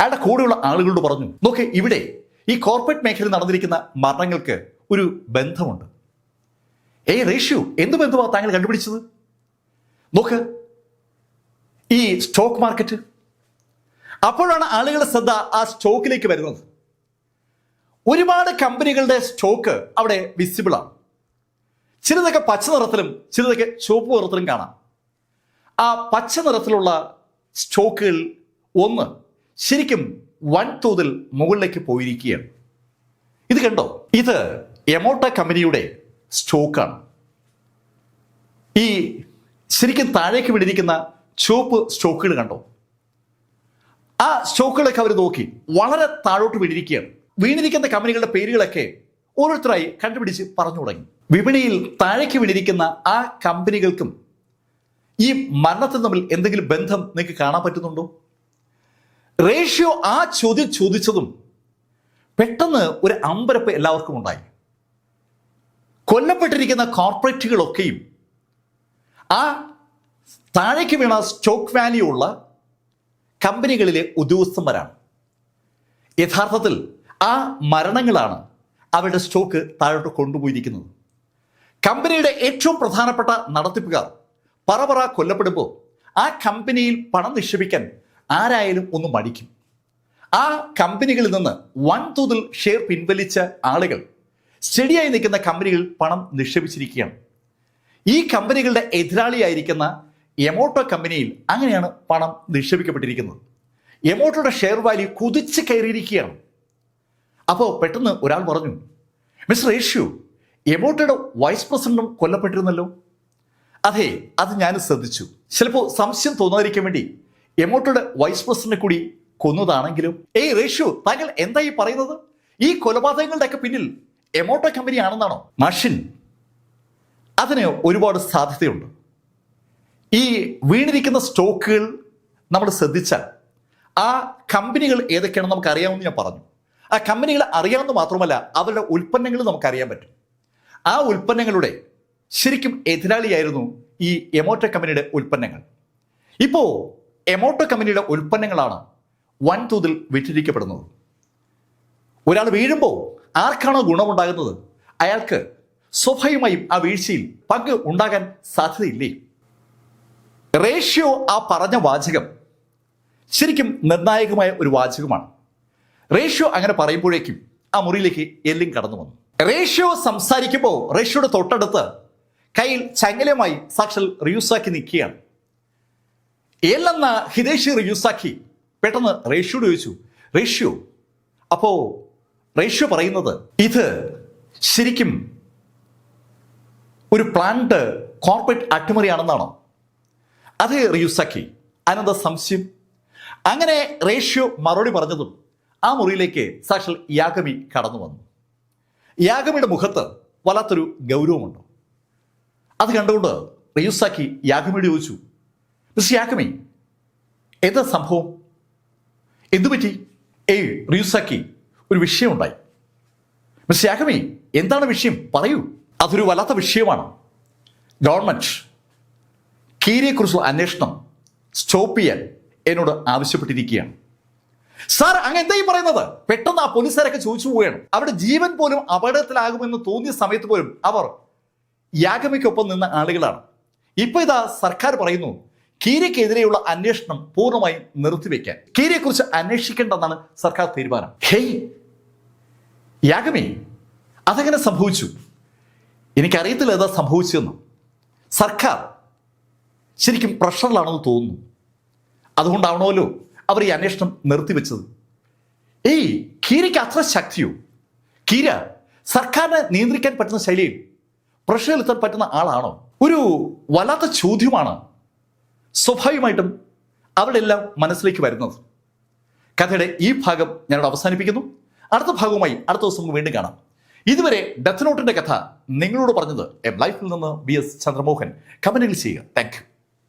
അയാളുടെ കൂടെയുള്ള ആളുകളോട് പറഞ്ഞു, നോക്ക്, ഇവിടെ ഈ കോർപ്പറേറ്റ് മേഖലയിൽ നടന്നിരിക്കുന്ന മരണങ്ങൾക്ക് ഒരു ബന്ധമുണ്ട്. റേഷ്യോ, എന്ത് ബന്ധമാണ് താങ്കൾ കണ്ടുപിടിച്ചത്? നോക്ക്, ഈ സ്റ്റോക്ക് മാർക്കറ്റ്. അപ്പോഴാണ് ആളുകളുടെ ശ്രദ്ധ ആ സ്റ്റോക്കിലേക്ക് വരുന്നത്. ഒരുപാട് കമ്പനികളുടെ സ്റ്റോക്ക് അവിടെ വിസിബിൾ ആണ്. ചിലതൊക്കെ പച്ച നിറത്തിലും ചിലതൊക്കെ ചുവപ്പ് നിറത്തിലും കാണാം. ആ പച്ച നിറത്തിലുള്ള സ്റ്റോക്കുകൾ ഒന്ന് ശരിക്കും വൻതോതിൽ മുകളിലേക്ക് പോയിരിക്കുകയാണ്. ഇത് കണ്ടോ? ഇത് എമോട്ട കമ്പനിയുടെ സ്റ്റോക്കാണ്. ഈ ശരിക്കും താഴേക്ക് വീണിരിക്കുന്ന ചുവപ്പ് സ്റ്റോക്കുകൾ കണ്ടോ? ആ സ്റ്റോക്കുകളൊക്കെ അവർ നോക്കി വളരെ താഴോട്ട് വീണിരിക്കുകയാണ്. വീണിരിക്കുന്ന കമ്പനികളുടെ പേരുകളൊക്കെ ഓരോരുത്തരായി കണ്ടുപിടിച്ച് പറഞ്ഞു തുടങ്ങി. വിപണിയിൽ താഴേക്ക് വീണിരിക്കുന്ന ആ കമ്പനികൾക്കും ഈ മരണത്തിന് തമ്മിൽ എന്തെങ്കിലും ബന്ധം നിങ്ങൾക്ക് കാണാൻ പറ്റുന്നുണ്ടോ? റേഷ്യോ ആ ചോദ്യം ചോദിച്ചതും പെട്ടെന്ന് ഒരു അമ്പരപ്പ് എല്ലാവർക്കും ഉണ്ടായി. കൊല്ലപ്പെട്ടിരിക്കുന്ന കോർപ്പറേറ്റുകളൊക്കെയും ആ താഴേക്ക് വീണ സ്റ്റോക്ക് വാല്യൂ ഉള്ള കമ്പനികളിലെ ഉദ്യോഗസ്ഥന്മാരാണ്. യഥാർത്ഥത്തിൽ ആ മരണങ്ങളാണ് അവരുടെ സ്റ്റോക്ക് താഴോട്ട് കൊണ്ടുപോയിരിക്കുന്നത്. കമ്പനിയുടെ ഏറ്റവും പ്രധാനപ്പെട്ട നടത്തിപ്പുകാർ പറ കൊല്ലപ്പെടുമ്പോൾ ആ കമ്പനിയിൽ പണം നിക്ഷേപിക്കാൻ ആരായാലും ഒന്ന് മടിക്കും. ആ കമ്പനികളിൽ നിന്ന് വൻതോതിൽ ഷെയർ പിൻവലിച്ച ആളുകൾ സ്റ്റഡിയായി നിൽക്കുന്ന കമ്പനികളിൽ പണം നിക്ഷേപിച്ചിരിക്കുകയാണ്. ഈ കമ്പനികളുടെ എതിരാളിയായിരിക്കുന്ന എമോട്ടോ കമ്പനിയിൽ അങ്ങനെയാണ് പണം നിക്ഷേപിക്കപ്പെട്ടിരിക്കുന്നത്. എമോട്ടോയുടെ ഷെയർ വാല്യൂ കുതിച്ച് കയറിയിരിക്കുകയാണ്. അപ്പോൾ പെട്ടെന്ന് ഒരാൾ പറഞ്ഞു, മിസ്റ്റർ റേഷ്യോ, എമോട്ടോയുടെ വൈസ് പ്രസിഡന്റും കൊല്ലപ്പെട്ടിരുന്നല്ലോ. അതെ, അത് ഞാൻ ശ്രദ്ധിച്ചു. ചിലപ്പോൾ സംശയം തോന്നാതിരിക്കാൻ വേണ്ടി എമോട്ടോയുടെ വൈസ് പ്രസിഡന്റിനെ കൂടി കൊന്നതാണെങ്കിലും. റേഷ്യോ, താങ്കൾ എന്താ ഈ പറയുന്നത്? ഈ കൊലപാതകങ്ങളുടെ ഒക്കെ പിന്നിൽ എമോട്ടോ കമ്പനി ആണെന്നാണോ? മാഷിൻ, അതിന് ഒരുപാട് സാധ്യതയുണ്ട്. ഈ വീണിരിക്കുന്ന സ്റ്റോക്കുകൾ നമ്മൾ ശ്രദ്ധിച്ചാൽ ആ കമ്പനികൾ ഏതൊക്കെയാണെന്ന് നമുക്ക് അറിയാമെന്ന് ഞാൻ പറഞ്ഞു. ആ കമ്പനികൾ അറിയാമെന്ന് മാത്രമല്ല, അവരുടെ ഉൽപ്പന്നങ്ങൾ നമുക്കറിയാൻ പറ്റും. ആ ഉൽപ്പന്നങ്ങളുടെ ശരിക്കും എതിരാളിയായിരുന്നു ഈ എമോട്ടോ കമ്പനിയുടെ ഉൽപ്പന്നങ്ങൾ. ഇപ്പോൾ എമോട്ടോ കമ്പനിയുടെ ഉൽപ്പന്നങ്ങളാണ് വൻതോതിൽ വിറ്റഴിക്കപ്പെടുന്നത്. ഒരാൾ വീഴുമ്പോൾ ആർക്കാണോ ഗുണമുണ്ടാകുന്നത് അയാൾക്ക് സ്വാഭാവികമായും ആ വീഴ്ചയിൽ പങ്ക് ഉണ്ടാകാൻ സാധ്യതയില്ലേ? റേഷ്യോ ആ പറഞ്ഞ വാചകം ശരിക്കും നിർണായകമായ ഒരു വാചകമാണ്. റേഷ്യോ അങ്ങനെ പറയുമ്പോഴേക്കും ആ മുറിയിലേക്ക് എല്ലും കടന്നു വന്നു. റേഷ്യോ സംസാരിക്കുമ്പോൾ റേഷ്യോയുടെ തൊട്ടടുത്ത് കയ്യിൽ ചങ്ങലയുമായി സാക്ഷാൽ റിയൂസാക്കി നിൽക്കുകയാണ്. എല്ലെന്ന ഹിദേഷി റിയൂസാക്കി പെട്ടെന്ന് റേഷ്യോട് ചോദിച്ചു, റേഷ്യോ, അപ്പോ റേഷ്യോ പറയുന്നത് ഇത് ശരിക്കും ഒരു പ്ലാന്റ് കോർപ്പറേറ്റ് അട്ടിമറിയാണെന്നാണോ? അതെ റിയൂസാക്കി, അനന്ത സംശയം. അങ്ങനെ റേഷ്യോ മറുപടി പറഞ്ഞതും ആ മുറിയിലേക്ക് സാക്ഷാൽ യാഗമി കടന്നു വന്നു. യാഗമിയുടെ മുഖത്ത് വല്ലാത്തൊരു ഗൗരവമുണ്ട്. അത് കണ്ടുകൊണ്ട് റിയൂസാക്കി യാഗമിയോട് ചോദിച്ചു, മിസ്റ്റർ യാഗമി, എന്താ സംഭവം? എന്തുപറ്റി? റിയൂസാക്കി, ഒരു വിഷയമുണ്ടായി. മിസ്റ്റർ യാഗമി, എന്താണ് വിഷയം? പറയൂ. അതൊരു വല്ലാത്ത വിഷയമാണ്. ഗവൺമെന്റ് കീരിയെക്കുറിച്ചുള്ള അന്വേഷണം സ്റ്റോപ്പ് ചെയ്യാൻ എന്നോട് ആവശ്യപ്പെട്ടിരിക്കുകയാണ്. സാർ, അങ്ങ് എന്താ ഈ പറയുന്നത്? പെട്ടെന്ന് ആ പോലീസുകാരൊക്കെ ചോദിച്ചു പോവുകയാണ്. അവരുടെ ജീവൻ പോലും അപകടത്തിലാകുമെന്ന് തോന്നിയ സമയത്ത് പോലും അവർ യാഗമിക്കൊപ്പം നിന്ന ആളുകളാണ്. ഇപ്പൊ ഇതാ സർക്കാർ പറയുന്നു കീരയ്ക്കെതിരെയുള്ള അന്വേഷണം പൂർണ്ണമായും നിർത്തിവെക്കാൻ, കീരയെക്കുറിച്ച് അന്വേഷിക്കേണ്ടെന്നാണ് സർക്കാർ തീരുമാനം. ഹേയ് യാഗമി, അതെങ്ങനെ സംഭവിച്ചു? എനിക്കറിയത്തില്ല ഏതാ സംഭവിച്ചതെന്ന്. സർക്കാർ ശരിക്കും പ്രഷറിലാണെന്ന് തോന്നുന്നു. അതുകൊണ്ടാവണമല്ലോ അവർ ഈ അന്വേഷണം നിർത്തിവെച്ചത്. കീരയ്ക്ക് അത്ര ശക്തിയോ? കീര സർക്കാരിനെ നിയന്ത്രിക്കാൻ പറ്റുന്ന ശൈലിയിൽ പ്രഷറിലെത്താൻ പറ്റുന്ന ആളാണോ? ഒരു വല്ലാത്ത ചോദ്യമാണ് സ്വാഭാവികമായിട്ടും അവരുടെ എല്ലാം മനസ്സിലേക്ക് വരുന്നത്. കഥയുടെ ഈ ഭാഗം ഞാനവിടെ അവസാനിപ്പിക്കുന്നു. അടുത്ത ഭാഗവുമായി അടുത്ത ദിവസം വീണ്ടും കാണാം. ഇതുവരെ ഡെത്ത് നോട്ടിന്റെ കഥ നിങ്ങളോട് പറഞ്ഞത് എം ലൈഫിൽ നിന്ന് BS ചന്ദ്രമോഹൻ. കമന്റുകൾ ചെയ്യുക. Thank you.